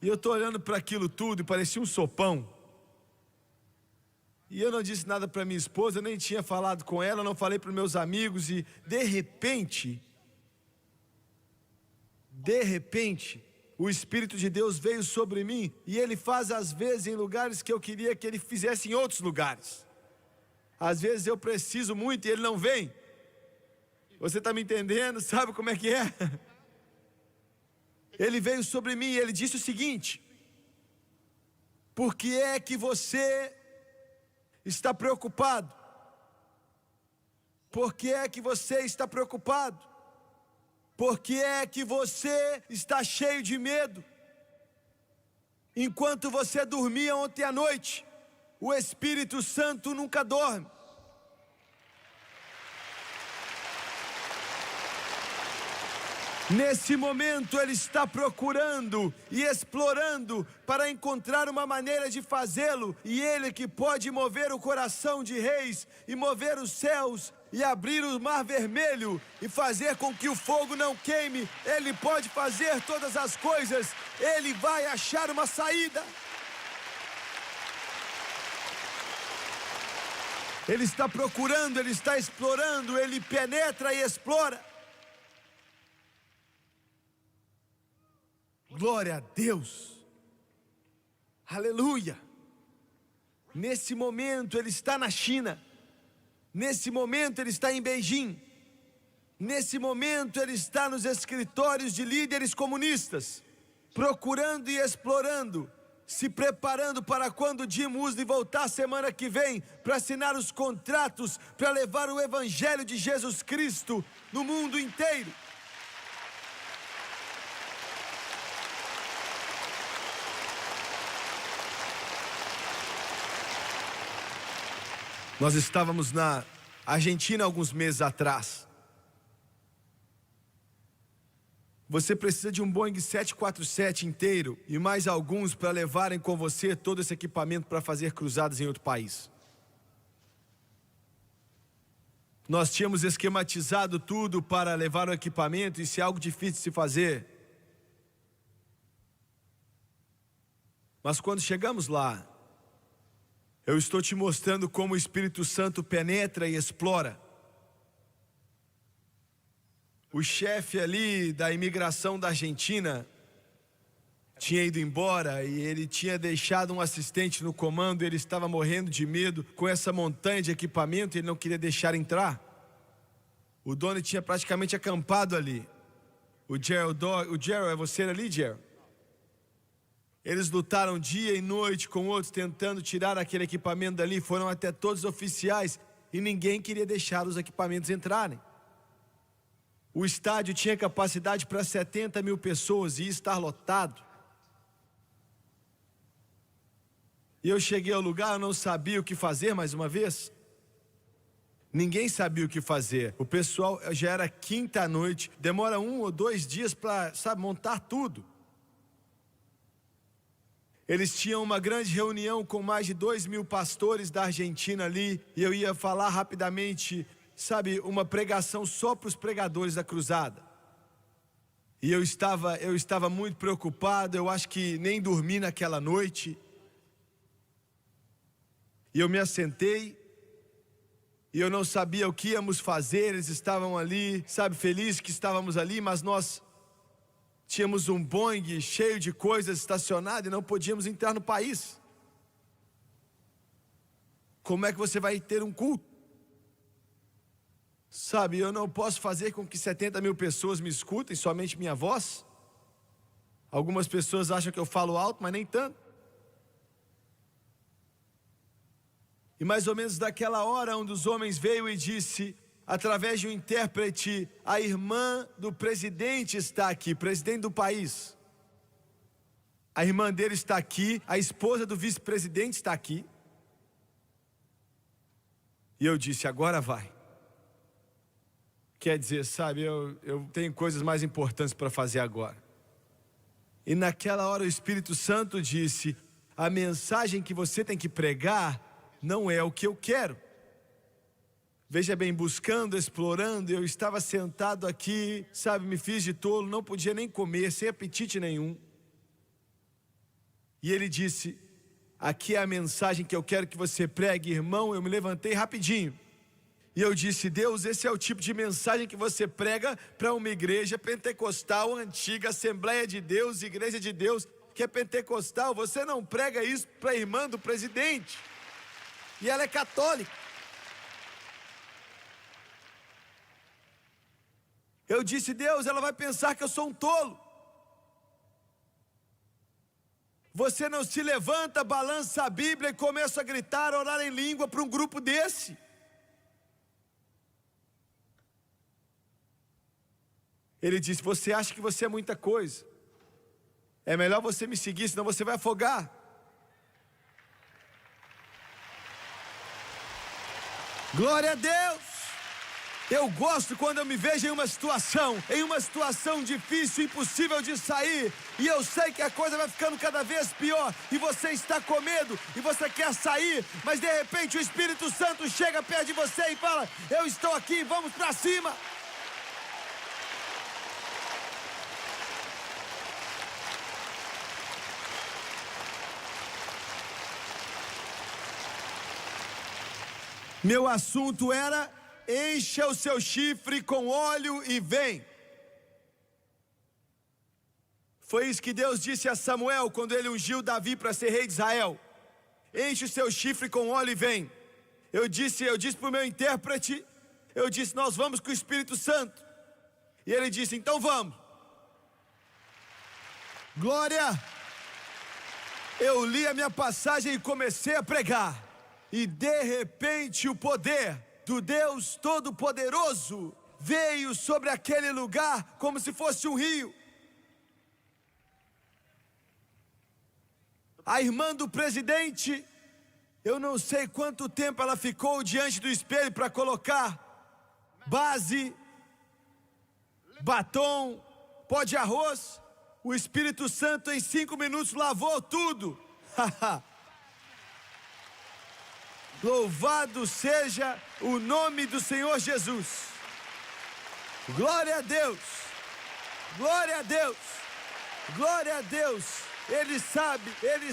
E eu estou olhando para aquilo tudo e parecia um sopão. E eu não disse nada para minha esposa, eu nem tinha falado com ela, não falei para os meus amigos e de repente, o Espírito de Deus veio sobre mim e Ele faz às vezes em lugares que eu queria que Ele fizesse em outros lugares. Às vezes eu preciso muito e Ele não vem. Você está me entendendo? Sabe como é que é? Ele veio sobre mim e Ele disse o seguinte: por que é que você está preocupado? Por que é que você está preocupado? Por que é que você está cheio de medo? Enquanto você dormia ontem à noite, o Espírito Santo nunca dorme. Nesse momento Ele está procurando e explorando para encontrar uma maneira de fazê-lo. E Ele que pode mover o coração de reis e mover os céus e abrir o mar vermelho e fazer com que o fogo não queime. Ele pode fazer todas as coisas. Ele vai achar uma saída. Ele está procurando, Ele está explorando, Ele penetra e explora. Glória a Deus, aleluia. Nesse momento Ele está na China, nesse momento Ele está em Beijing, nesse momento Ele está nos escritórios de líderes comunistas, procurando e explorando, se preparando para quando Jim Musley voltar semana que vem, para assinar os contratos, para levar o Evangelho de Jesus Cristo no mundo inteiro. Nós estávamos na Argentina alguns meses atrás. Você precisa de um Boeing 747 inteiro e mais alguns para levarem com você todo esse equipamento para fazer cruzadas em outro país. Nós tínhamos esquematizado tudo para levar o equipamento, isso é algo difícil de se fazer. Mas quando chegamos lá, eu estou te mostrando como o Espírito Santo penetra e explora. O chefe ali da imigração da Argentina tinha ido embora e ele tinha deixado um assistente no comando. Ele estava morrendo de medo com essa montanha de equipamento e ele não queria deixar entrar. O dono tinha praticamente acampado ali. O Gerald, é você ali, Gerald? Eles lutaram dia e noite com outros, tentando tirar aquele equipamento dali. Foram até todos os oficiais e ninguém queria deixar os equipamentos entrarem. O estádio tinha capacidade para 70 mil pessoas e ia estar lotado. E eu cheguei ao lugar, eu não sabia o que fazer mais uma vez. Ninguém sabia o que fazer. O pessoal, já era quinta noite, demora 1 ou 2 dias para, montar tudo. Eles tinham uma grande reunião com mais de 2.000 pastores da Argentina ali, e eu ia falar rapidamente sabe, uma pregação só para os pregadores da cruzada. E eu estava muito preocupado, eu acho que nem dormi naquela noite. E eu me assentei, e eu não sabia o que íamos fazer. Eles estavam ali, sabe, felizes que estávamos ali, mas nós tínhamos um Boeing cheio de coisas estacionado e não podíamos entrar no país. Como é que você vai ter um culto? Sabe, eu não posso fazer com que 70 mil pessoas me escutem, somente minha voz. Algumas pessoas acham que eu falo alto, mas nem tanto. E mais ou menos daquela hora, um dos homens veio e disse, através de um intérprete, a irmã do presidente está aqui, presidente do país. A irmã dele está aqui, a esposa do vice-presidente está aqui. E eu disse, agora vai. Quer dizer, sabe, eu tenho coisas mais importantes para fazer agora. E naquela hora o Espírito Santo disse, a mensagem que você tem que pregar não é o que eu quero. Veja bem, buscando, explorando, eu estava sentado aqui, sabe, me fiz de tolo, não podia nem comer, sem apetite nenhum. E ele disse, aqui é a mensagem que eu quero que você pregue, irmão. Eu me levantei rapidinho. E eu disse, Deus, esse é o tipo de mensagem que você prega para uma igreja pentecostal, antiga, Assembleia de Deus, Igreja de Deus, que é pentecostal. Você não prega isso para a irmã do presidente. E ela é católica. Eu disse, Deus, ela vai pensar que eu sou um tolo. Você não se levanta, balança a Bíblia e começa a gritar, orar em língua para um grupo desse. Ele disse, você acha que você é muita coisa. É melhor você me seguir, senão você vai afogar. Glória a Deus! Eu gosto quando eu me vejo em uma situação difícil, impossível de sair, e eu sei que a coisa vai ficando cada vez pior, e você está com medo, e você quer sair, mas de repente o Espírito Santo chega perto de você e fala, eu estou aqui, vamos para cima. Meu assunto era, encha o seu chifre com óleo e vem. Foi isso que Deus disse a Samuel quando ele ungiu Davi para ser rei de Israel. Enche o seu chifre com óleo e vem. Eu disse para o meu intérprete, eu disse, nós vamos com o Espírito Santo. E ele disse, então vamos. Glória! Eu li a minha passagem e comecei a pregar. E de repente o poder do Deus Todo-Poderoso veio sobre aquele lugar como se fosse um rio. A irmã do presidente, eu não sei quanto tempo ela ficou diante do espelho para colocar base, batom, pó de arroz. O Espírito Santo em 5 minutos lavou tudo. Louvado seja o nome do Senhor Jesus. Glória a Deus. Glória a Deus. Glória a Deus. Ele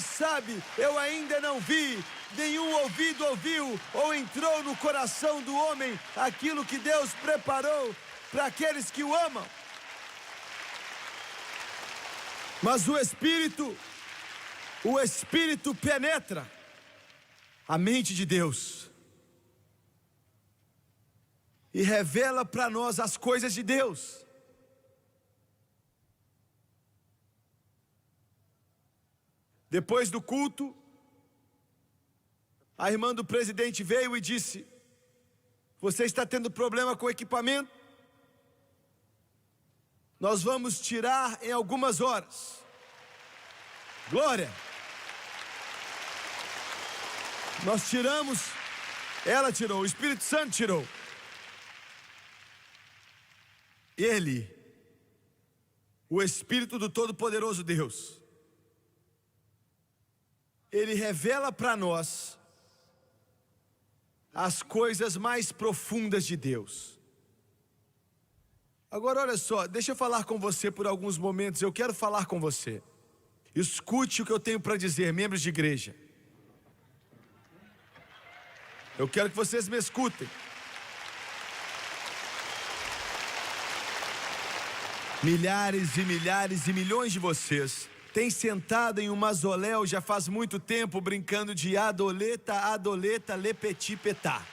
sabe, eu ainda não vi, nenhum ouvido ouviu ou entrou no coração do homem aquilo que Deus preparou para aqueles que o amam. Mas o Espírito penetra a mente de Deus e revela para nós as coisas de Deus. Depois do culto, a irmã do presidente veio e disse, você está tendo problema com o equipamento? Nós vamos tirar em algumas horas. Glória! Nós tiramos, ela tirou, o Espírito Santo tirou. Ele, o Espírito do Todo-Poderoso Deus, ele revela para nós as coisas mais profundas de Deus. Agora olha só, deixa eu falar com você por alguns momentos, eu quero falar com você. Escute o que eu tenho para dizer, membros de igreja. Eu quero que vocês me escutem. Milhares e milhares e milhões de vocês têm sentado em um mausoléu já faz muito tempo brincando de adoleta, adoleta, lepeti, petá.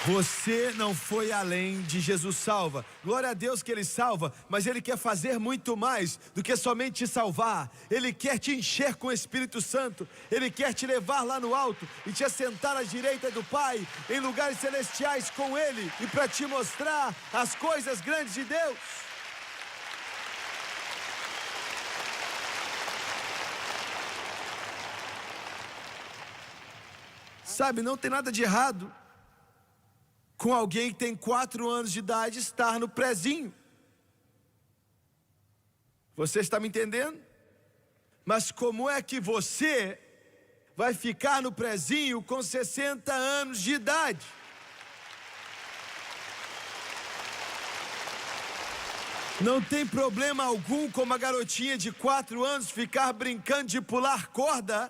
Você não foi além de Jesus salva. Glória a Deus que Ele salva, mas Ele quer fazer muito mais do que somente te salvar. Ele quer te encher com o Espírito Santo. Ele quer te levar lá no alto e te assentar à direita do Pai, em lugares celestiais com Ele, e para te mostrar as coisas grandes de Deus. Sabe, não tem nada de errado com alguém que tem 4 anos de idade estar no prezinho. Você está me entendendo? Mas como é que você vai ficar no prezinho com 60 anos de idade? Não tem problema algum com uma garotinha de 4 anos ficar brincando de pular corda,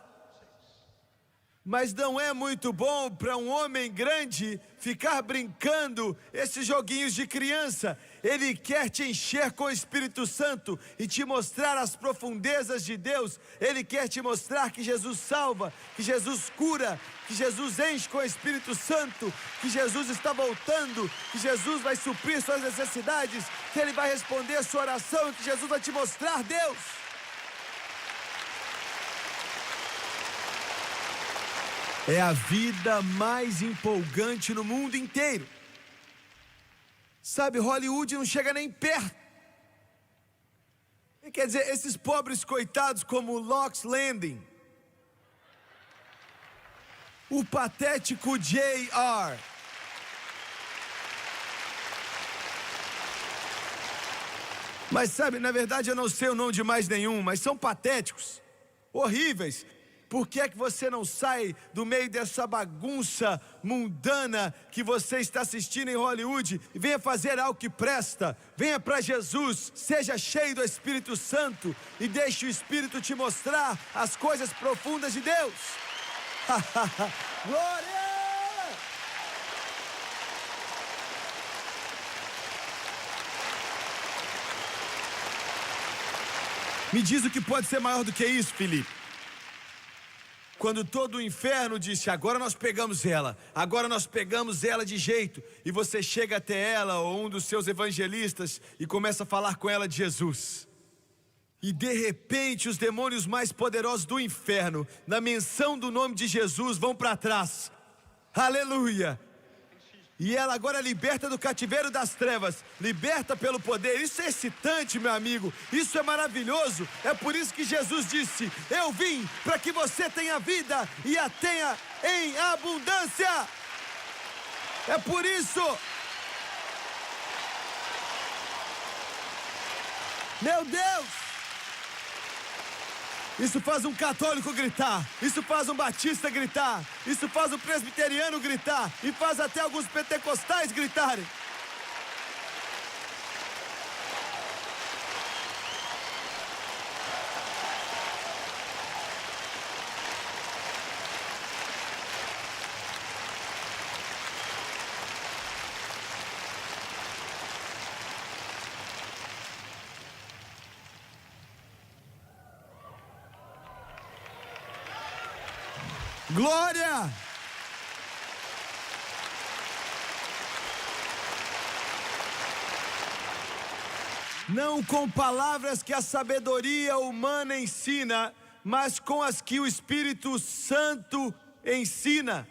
mas não é muito bom para um homem grande ficar brincando esses joguinhos de criança. Ele quer te encher com o Espírito Santo e te mostrar as profundezas de Deus. Ele quer te mostrar que Jesus salva, que Jesus cura, que Jesus enche com o Espírito Santo, que Jesus está voltando, que Jesus vai suprir suas necessidades, que Ele vai responder a sua oração, que Jesus vai te mostrar Deus. É a vida mais empolgante no mundo inteiro. Sabe, Hollywood não chega nem perto. Quer dizer, esses pobres coitados como Lox Landing, o patético J.R., mas sabe, na verdade eu não sei o nome de mais nenhum, mas são patéticos, horríveis. Por que é que você não sai do meio dessa bagunça mundana que você está assistindo em Hollywood e venha fazer algo que presta? Venha para Jesus, seja cheio do Espírito Santo e deixe o Espírito te mostrar as coisas profundas de Deus. Glória! Me diz o que pode ser maior do que isso, Felipe. Quando todo o inferno disse, agora nós pegamos ela de jeito, e você chega até ela ou um dos seus evangelistas e começa a falar com ela de Jesus. E de repente os demônios mais poderosos do inferno, na menção do nome de Jesus, vão para trás. Aleluia! E ela agora é liberta do cativeiro das trevas, liberta pelo poder. Isso é excitante, meu amigo, isso é maravilhoso. É por isso que Jesus disse, eu vim para que você tenha vida e a tenha em abundância. É por isso. Meu Deus! Isso faz um católico gritar, isso faz um batista gritar, isso faz um presbiteriano gritar, e faz até alguns pentecostais gritarem. Glória! Não com palavras que a sabedoria humana ensina, mas com as que o Espírito Santo ensina,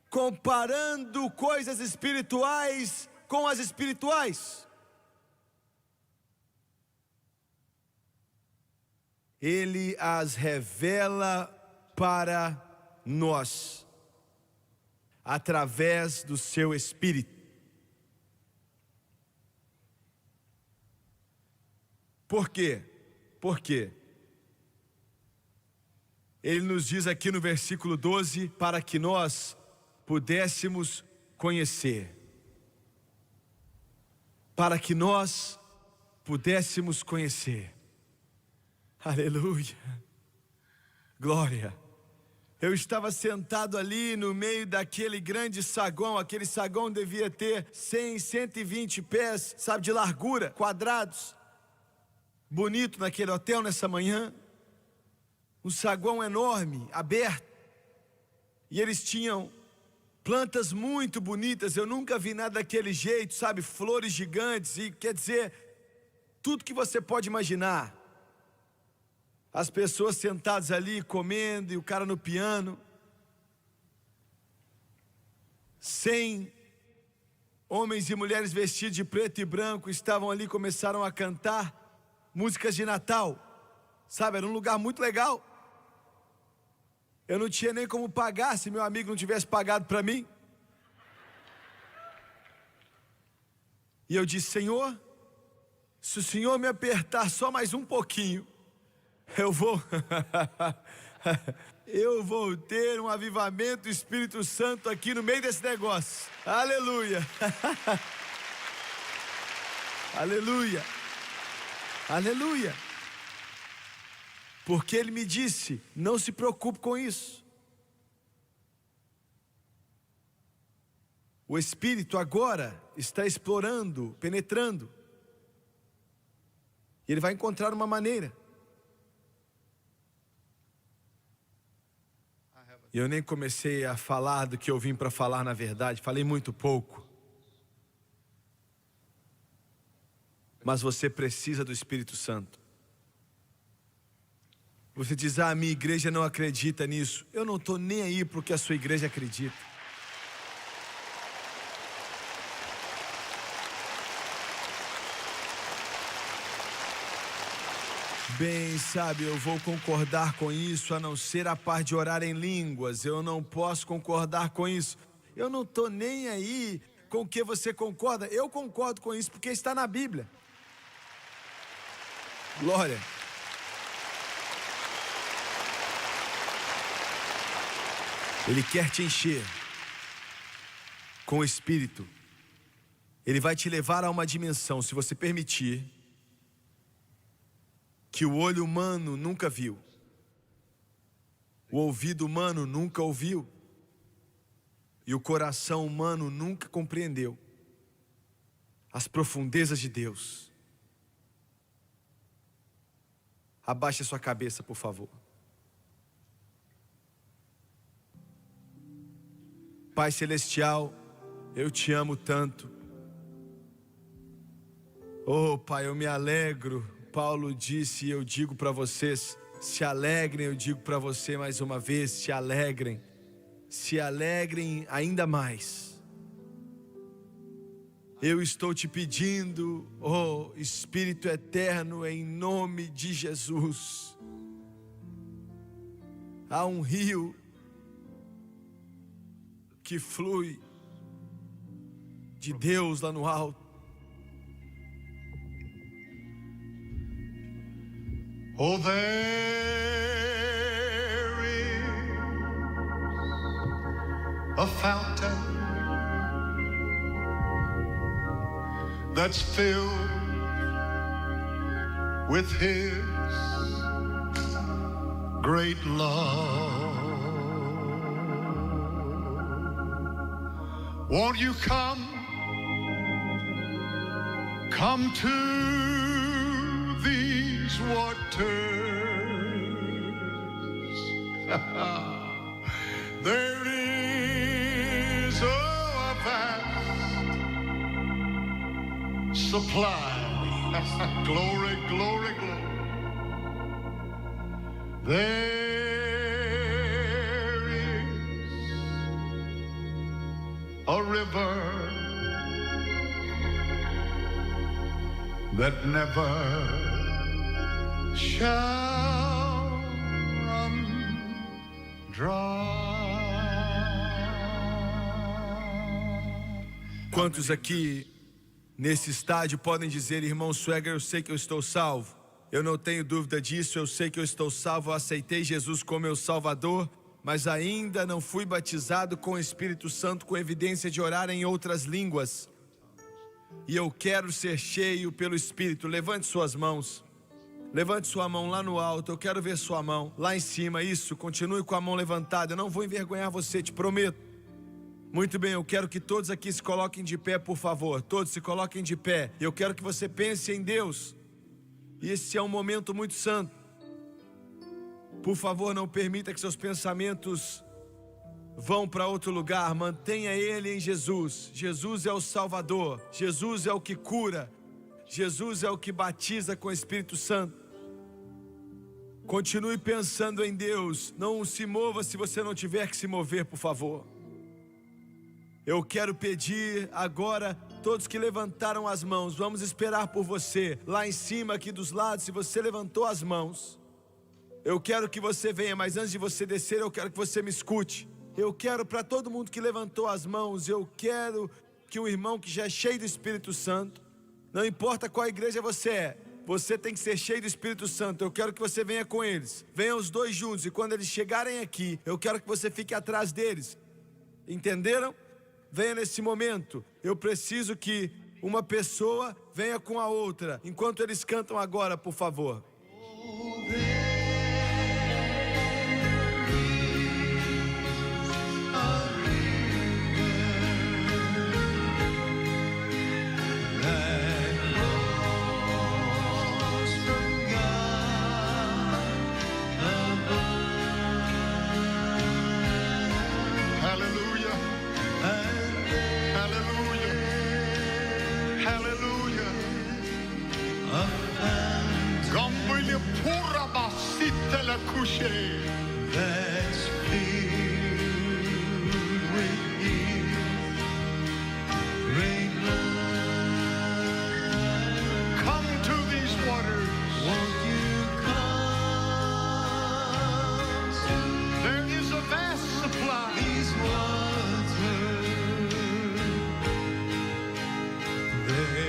comparando coisas espirituais com as espirituais. Ele as revela para nós, através do seu Espírito. Por quê? Por quê? Ele nos diz aqui no versículo 12, para que nós pudéssemos conhecer. Para que nós pudéssemos conhecer. Aleluia. Glória. Eu estava sentado ali no meio daquele grande saguão. Aquele saguão devia ter 100, 120 pés, sabe, de largura, quadrados. Bonito naquele hotel nessa manhã. Um saguão enorme, aberto. E eles tinham plantas muito bonitas. Eu nunca vi nada daquele jeito, sabe, flores gigantes. E quer dizer, tudo que você pode imaginar. As pessoas sentadas ali comendo e o cara no piano. 100 homens e mulheres vestidos de preto e branco estavam ali, começaram a cantar músicas de Natal. Sabe, era um lugar muito legal. Eu não tinha nem como pagar se meu amigo não tivesse pagado para mim. E eu disse: Senhor, se o Senhor me apertar só mais um pouquinho, eu vou ter um avivamento do Espírito Santo aqui no meio desse negócio. Aleluia. Aleluia. Aleluia. Porque ele me disse: não se preocupe com isso. O Espírito agora está explorando, penetrando. E ele vai encontrar uma maneira. E eu nem comecei a falar do que eu vim para falar, na verdade. Falei muito pouco. Mas você precisa do Espírito Santo. Você diz: ah, minha igreja não acredita nisso. Eu não estou nem aí para o que a sua igreja acredita. Bem, sabe, eu vou concordar com isso, a não ser a parte de orar em línguas. Eu não posso concordar com isso. Eu não estou nem aí com o que você concorda. Eu concordo com isso porque está na Bíblia. Glória. Ele quer te encher com o Espírito. Ele vai te levar a uma dimensão, se você permitir, que o olho humano nunca viu, o ouvido humano nunca ouviu, e o coração humano nunca compreendeu as profundezas de Deus. Abaixe a sua cabeça, por favor. Pai Celestial, eu te amo tanto. Oh, Pai, eu me alegro. Paulo disse, e eu digo para vocês, se alegrem. Eu digo para você mais uma vez, se alegrem. Se alegrem ainda mais. Eu estou te pedindo, oh Espírito Eterno, em nome de Jesus. Há um rio que flui de Deus lá no alto. Oh, there is a fountain that's filled with His great love. Won't you come to these waters? There is a vast supply. Glory, glory, glory. There is a river that never shall run dry. Quantos aqui nesse estádio podem dizer: irmão Swagger, eu sei que eu estou salvo, Eu não tenho dúvida disso, eu sei que eu estou salvo, eu aceitei Jesus como meu Salvador, mas ainda não fui batizado com o Espírito Santo com evidência de orar em outras línguas. E eu quero ser cheio pelo Espírito. Levante suas mãos. Levante sua mão lá no alto, eu quero ver sua mão. Lá em cima, isso, continue com a mão levantada. Eu não vou envergonhar você, te prometo. Muito bem, eu quero que todos aqui se coloquem de pé, por favor. Todos se coloquem de pé. Eu quero que você pense em Deus. E esse é um momento muito santo. Por favor, não permita que seus pensamentos vão para outro lugar. Mantenha ele em Jesus. Jesus é o Salvador. Jesus é o que cura. Jesus é o que batiza com o Espírito Santo. Continue pensando em Deus. Não se mova se você não tiver que se mover, por favor. Eu quero pedir agora, todos que levantaram as mãos, vamos esperar por você. Lá em cima, aqui dos lados, se você levantou as mãos, eu quero que você venha, mas antes de você descer, eu quero que você me escute. Eu quero, para todo mundo que levantou as mãos, eu quero que um irmão que já é cheio do Espírito Santo, não importa qual igreja você é, você tem que ser cheio do Espírito Santo. Eu quero que você venha com eles. Venham os dois juntos, e quando eles chegarem aqui, eu quero que você fique atrás deles. Entenderam? Venha nesse momento. Eu preciso que uma pessoa venha com a outra, enquanto eles cantam agora, por favor. That's filled with His great love. Come to these waters. Won't you come? There is a vast supply. These waters. There is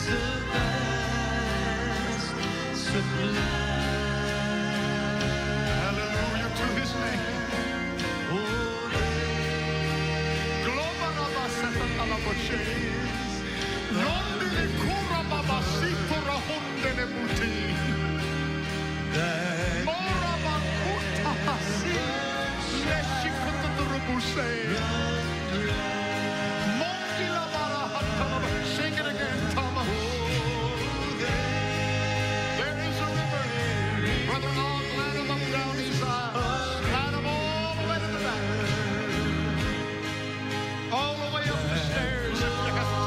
a vast supply. Sing it again, Thomas. There is a river. Brother Lord, glide them up down these aisles. Glide them all the way to the back. All the way up the stairs if you have to.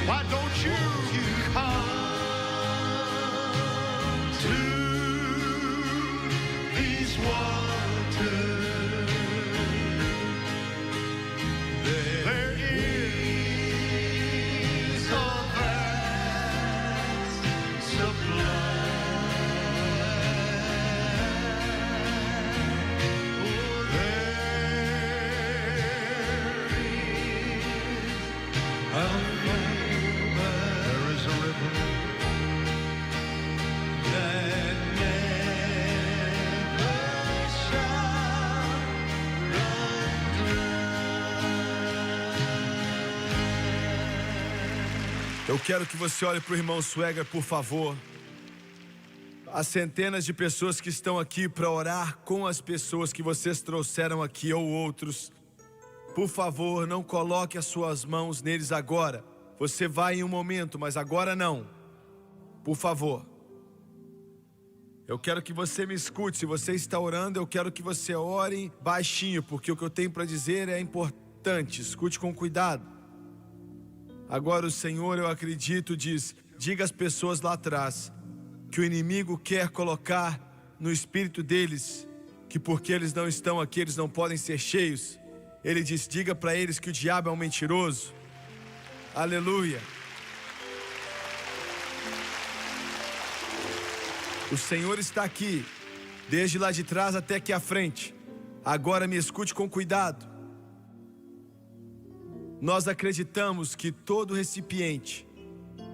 Why don't you come to these waters? There is a vast supply. Eu quero que você olhe para o irmão Swagger, por favor. As centenas de pessoas que estão aqui para orar com as pessoas que vocês trouxeram aqui ou outros. Por favor, não coloque as suas mãos neles agora. Você vai em um momento, mas agora não. Por favor. Eu quero que você me escute. Se você está orando, eu quero que você ore baixinho, porque o que eu tenho para dizer é importante. Escute com cuidado. Agora o Senhor, eu acredito, diz: diga às pessoas lá atrás que o inimigo quer colocar no espírito deles que porque eles não estão aqui, eles não podem ser cheios. Ele diz, diga para eles que o diabo é um mentiroso. Aleluia. O Senhor está aqui, desde lá de trás até aqui à frente. Agora me escute com cuidado. Nós acreditamos que todo recipiente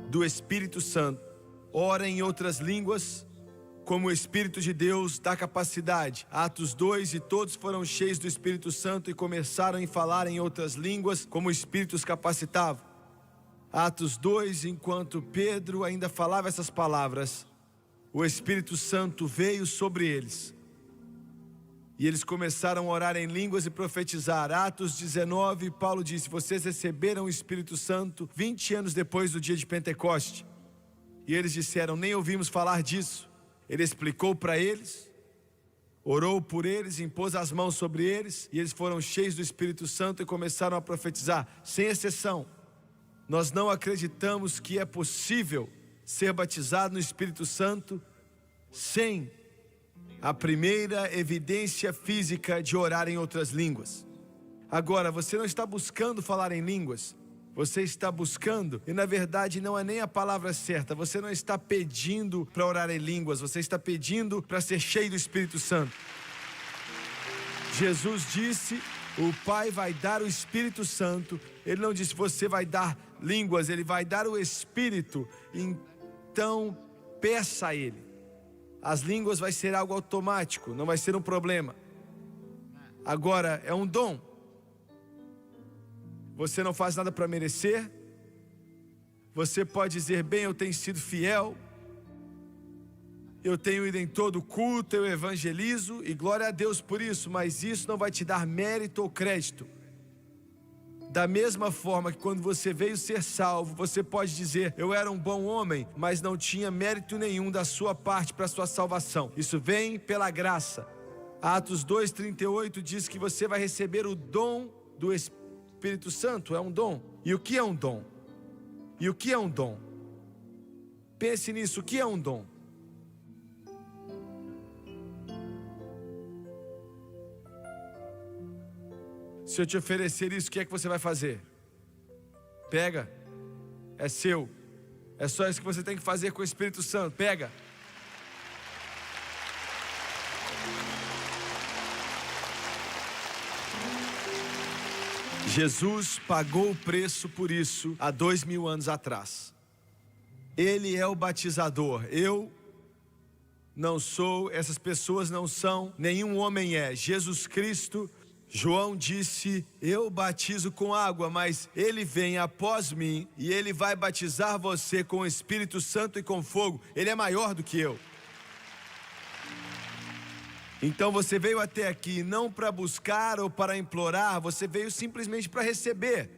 do Espírito Santo ora em outras línguas, como o Espírito de Deus dá capacidade. Atos 2, e todos foram cheios do Espírito Santo e começaram a falar em outras línguas, como o Espírito os capacitava. Atos 2, enquanto Pedro ainda falava essas palavras, o Espírito Santo veio sobre eles. E eles começaram a orar em línguas e profetizar. Atos 19, Paulo disse, vocês receberam o Espírito Santo 20 anos depois do dia de Pentecoste. E eles disseram, nem ouvimos falar disso. Ele explicou para eles, orou por eles, impôs as mãos sobre eles, e eles foram cheios do Espírito Santo e começaram a profetizar, sem exceção. Nós não acreditamos que é possível ser batizado no Espírito Santo sem a primeira evidência física de orar em outras línguas. Agora, você não está buscando falar em línguas, você está buscando, e na verdade não é nem a palavra certa, você não está pedindo para orar em línguas, você está pedindo para ser cheio do Espírito Santo. Jesus disse, o Pai vai dar o Espírito Santo, Ele não disse você vai dar línguas, Ele vai dar o Espírito, então peça a Ele. As línguas vai ser algo automático, não vai ser um problema. Agora, é um dom. Você não faz nada para merecer. Você pode dizer, bem, eu tenho sido fiel, eu tenho ido em todo culto, eu evangelizo, e glória a Deus por isso, mas isso não vai te dar mérito ou crédito. Da mesma forma que quando você veio ser salvo, você pode dizer, eu era um bom homem, mas não tinha mérito nenhum da sua parte para a sua salvação. Isso vem pela graça. Atos 2:38 diz que você vai receber o dom do Espírito Santo, é um dom. E o que é um dom? E o que é um dom? Pense nisso, o que é um dom? Se eu te oferecer isso, o que é que você vai fazer? Pega, é seu. É só isso que você tem que fazer com o Espírito Santo, pega. Jesus pagou o preço por isso há 2000 anos atrás. Ele é o batizador, eu não sou, essas pessoas não são, nenhum homem é. Jesus Cristo, João disse, eu batizo com água, mas Ele vem após mim e Ele vai batizar você com o Espírito Santo e com fogo. Ele é maior do que eu. Então você veio até aqui não para buscar ou para implorar, você veio simplesmente para receber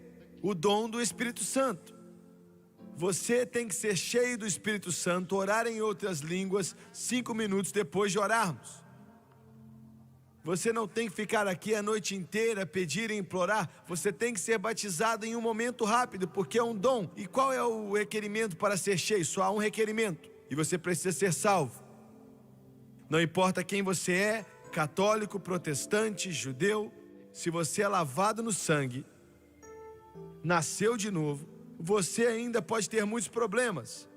o dom do Espírito Santo. Você tem que ser cheio do Espírito Santo, orar em outras línguas 5 minutos depois de orarmos. Você não tem que ficar aqui a noite inteira, pedir e implorar. Você tem que ser batizado em um momento rápido, porque é um dom. E qual é o requerimento para ser cheio? Só há um requerimento, e você precisa ser salvo. Não importa quem você é, católico, protestante, judeu, se você é lavado no sangue, nasceu de novo, você ainda pode ter muitos problemas,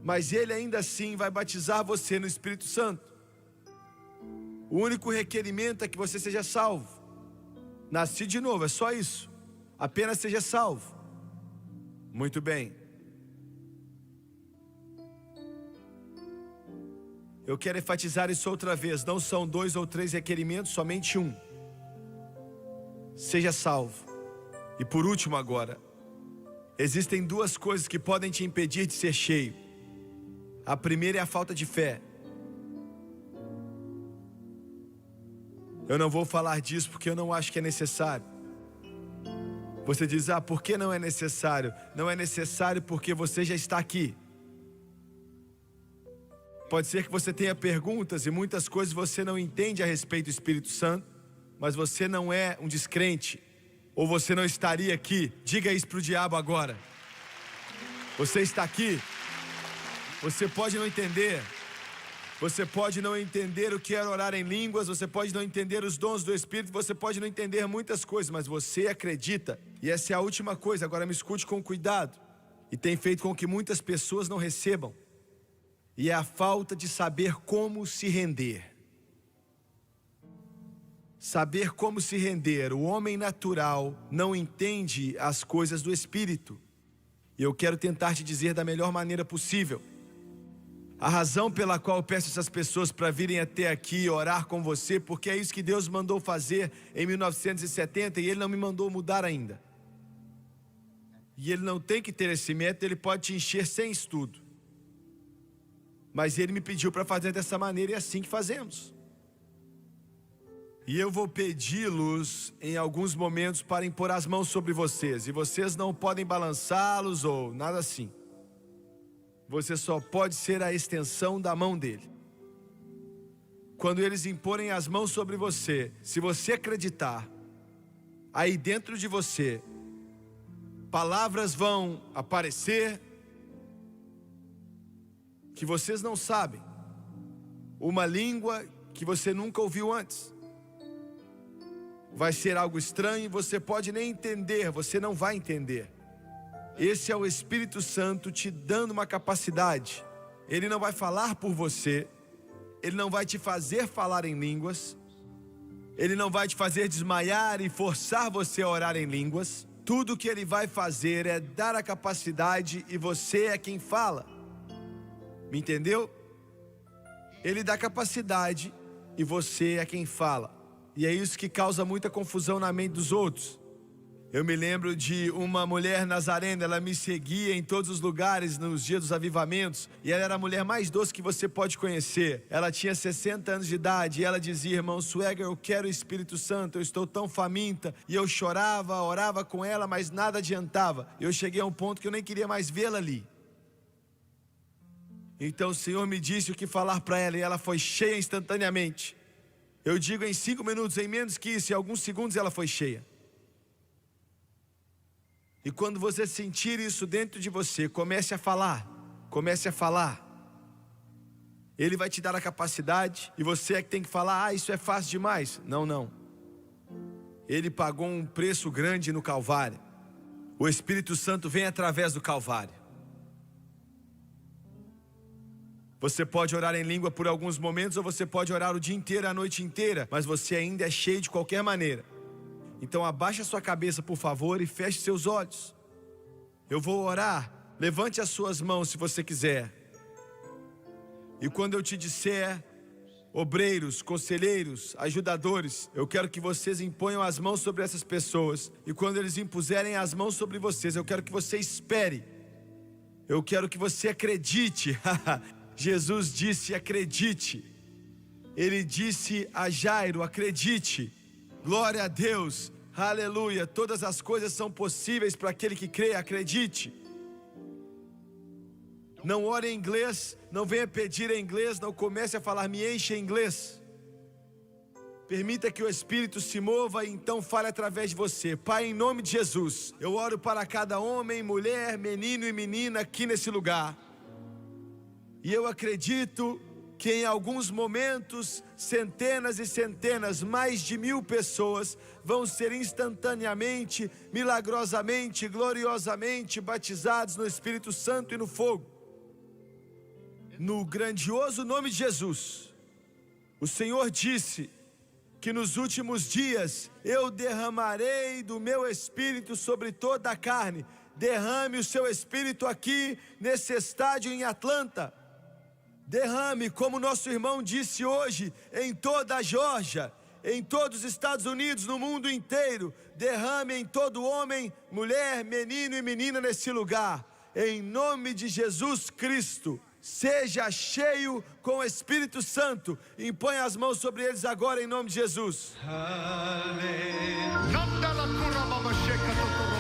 mas Ele ainda assim vai batizar você no Espírito Santo. O único requerimento é que você seja salvo. Nasci de novo, é só isso. Apenas seja salvo. Muito bem. Eu quero enfatizar isso outra vez. Não são 2 ou 3 requerimentos, somente um. Seja salvo. E por último agora, existem 2 coisas que podem te impedir de ser cheio. A primeira é a falta de fé. Eu não vou falar disso porque eu não acho que é necessário. Você diz, por que não é necessário? Não é necessário porque você já está aqui. Pode ser que você tenha perguntas e muitas coisas você não entende a respeito do Espírito Santo, mas você não é um descrente, ou você não estaria aqui. Diga isso para o diabo agora. Você está aqui. Você pode não entender. Você pode não entender o que é orar em línguas. Você pode não entender os dons do Espírito. Você pode não entender muitas coisas, mas você acredita. E essa é a última coisa. Agora me escute com cuidado. E tem feito com que muitas pessoas não recebam. E é a falta de saber como se render. Saber como se render. O homem natural não entende as coisas do Espírito. E eu quero tentar te dizer da melhor maneira possível. A razão pela qual eu peço essas pessoas para virem até aqui e orar com você, porque é isso que Deus mandou fazer em 1970 e Ele não me mandou mudar ainda. E Ele não tem que ter esse método, Ele pode te encher sem estudo. Mas Ele me pediu para fazer dessa maneira e é assim que fazemos. E eu vou pedi-los em alguns momentos para impor as mãos sobre vocês. E vocês não podem balançá-los ou nada assim. Você só pode ser a extensão da mão dele. Quando eles imporem as mãos sobre você, se você acreditar, aí dentro de você, palavras vão aparecer que vocês não sabem. Uma língua que você nunca ouviu antes. Vai ser algo estranho e você pode nem entender, você não vai entender. Esse é o Espírito Santo te dando uma capacidade. Ele não vai falar por você. Ele não vai te fazer falar em línguas. Ele não vai te fazer desmaiar e forçar você a orar em línguas. Tudo que Ele vai fazer é dar a capacidade e você é quem fala. Me entendeu? Ele dá capacidade e você é quem fala. E é isso que causa muita confusão na mente dos outros. Eu me lembro de uma mulher nazarena, ela me seguia em todos os lugares nos dias dos avivamentos. E ela era a mulher mais doce que você pode conhecer. Ela tinha 60 anos de idade e ela dizia: irmão Swagger, eu quero o Espírito Santo, eu estou tão faminta. E eu chorava, orava com ela, mas nada adiantava. Eu cheguei a um ponto que eu nem queria mais vê-la ali. Então o Senhor me disse o que falar para ela e ela foi cheia instantaneamente. Eu digo em 5 minutos, em menos que isso, em alguns segundos ela foi cheia. E quando você sentir isso dentro de você, comece a falar. Comece a falar. Ele vai te dar a capacidade e você é que tem que falar: ah, isso é fácil demais. Não, não. Ele pagou um preço grande no Calvário. O Espírito Santo vem através do Calvário. Você pode orar em língua por alguns momentos ou você pode orar o dia inteiro, a noite inteira, mas você ainda é cheio de qualquer maneira. Então abaixe a sua cabeça, por favor, e feche seus olhos. Eu vou orar. Levante as suas mãos se você quiser. E quando eu te disser, obreiros, conselheiros, ajudadores, eu quero que vocês imponham as mãos sobre essas pessoas. E quando eles impuserem as mãos sobre vocês, eu quero que você espere. Eu quero que você acredite. Jesus disse: acredite. Ele disse a Jairo: acredite. Glória a Deus, aleluia. Todas as coisas são possíveis para aquele que crê, acredite. Não ore em inglês, não venha pedir em inglês, não comece a falar me enche em inglês. Permita que o Espírito se mova e então fale através de você. Pai, em nome de Jesus, eu oro para cada homem, mulher, menino e menina aqui nesse lugar. E eu acredito que em alguns momentos, centenas e centenas, mais de 1000 pessoas vão ser instantaneamente, milagrosamente, gloriosamente batizados no Espírito Santo e no fogo. No grandioso nome de Jesus. O Senhor disse que nos últimos dias eu derramarei do meu Espírito sobre toda a carne. Derrame o seu Espírito aqui nesse estádio em Atlanta. Derrame, como nosso irmão disse hoje, em toda a Geórgia, em todos os Estados Unidos, no mundo inteiro. Derrame em todo homem, mulher, menino e menina nesse lugar. Em nome de Jesus Cristo, seja cheio com o Espírito Santo. Impõe as mãos sobre eles agora em nome de Jesus. Nanda la kura baba sheka tokoro.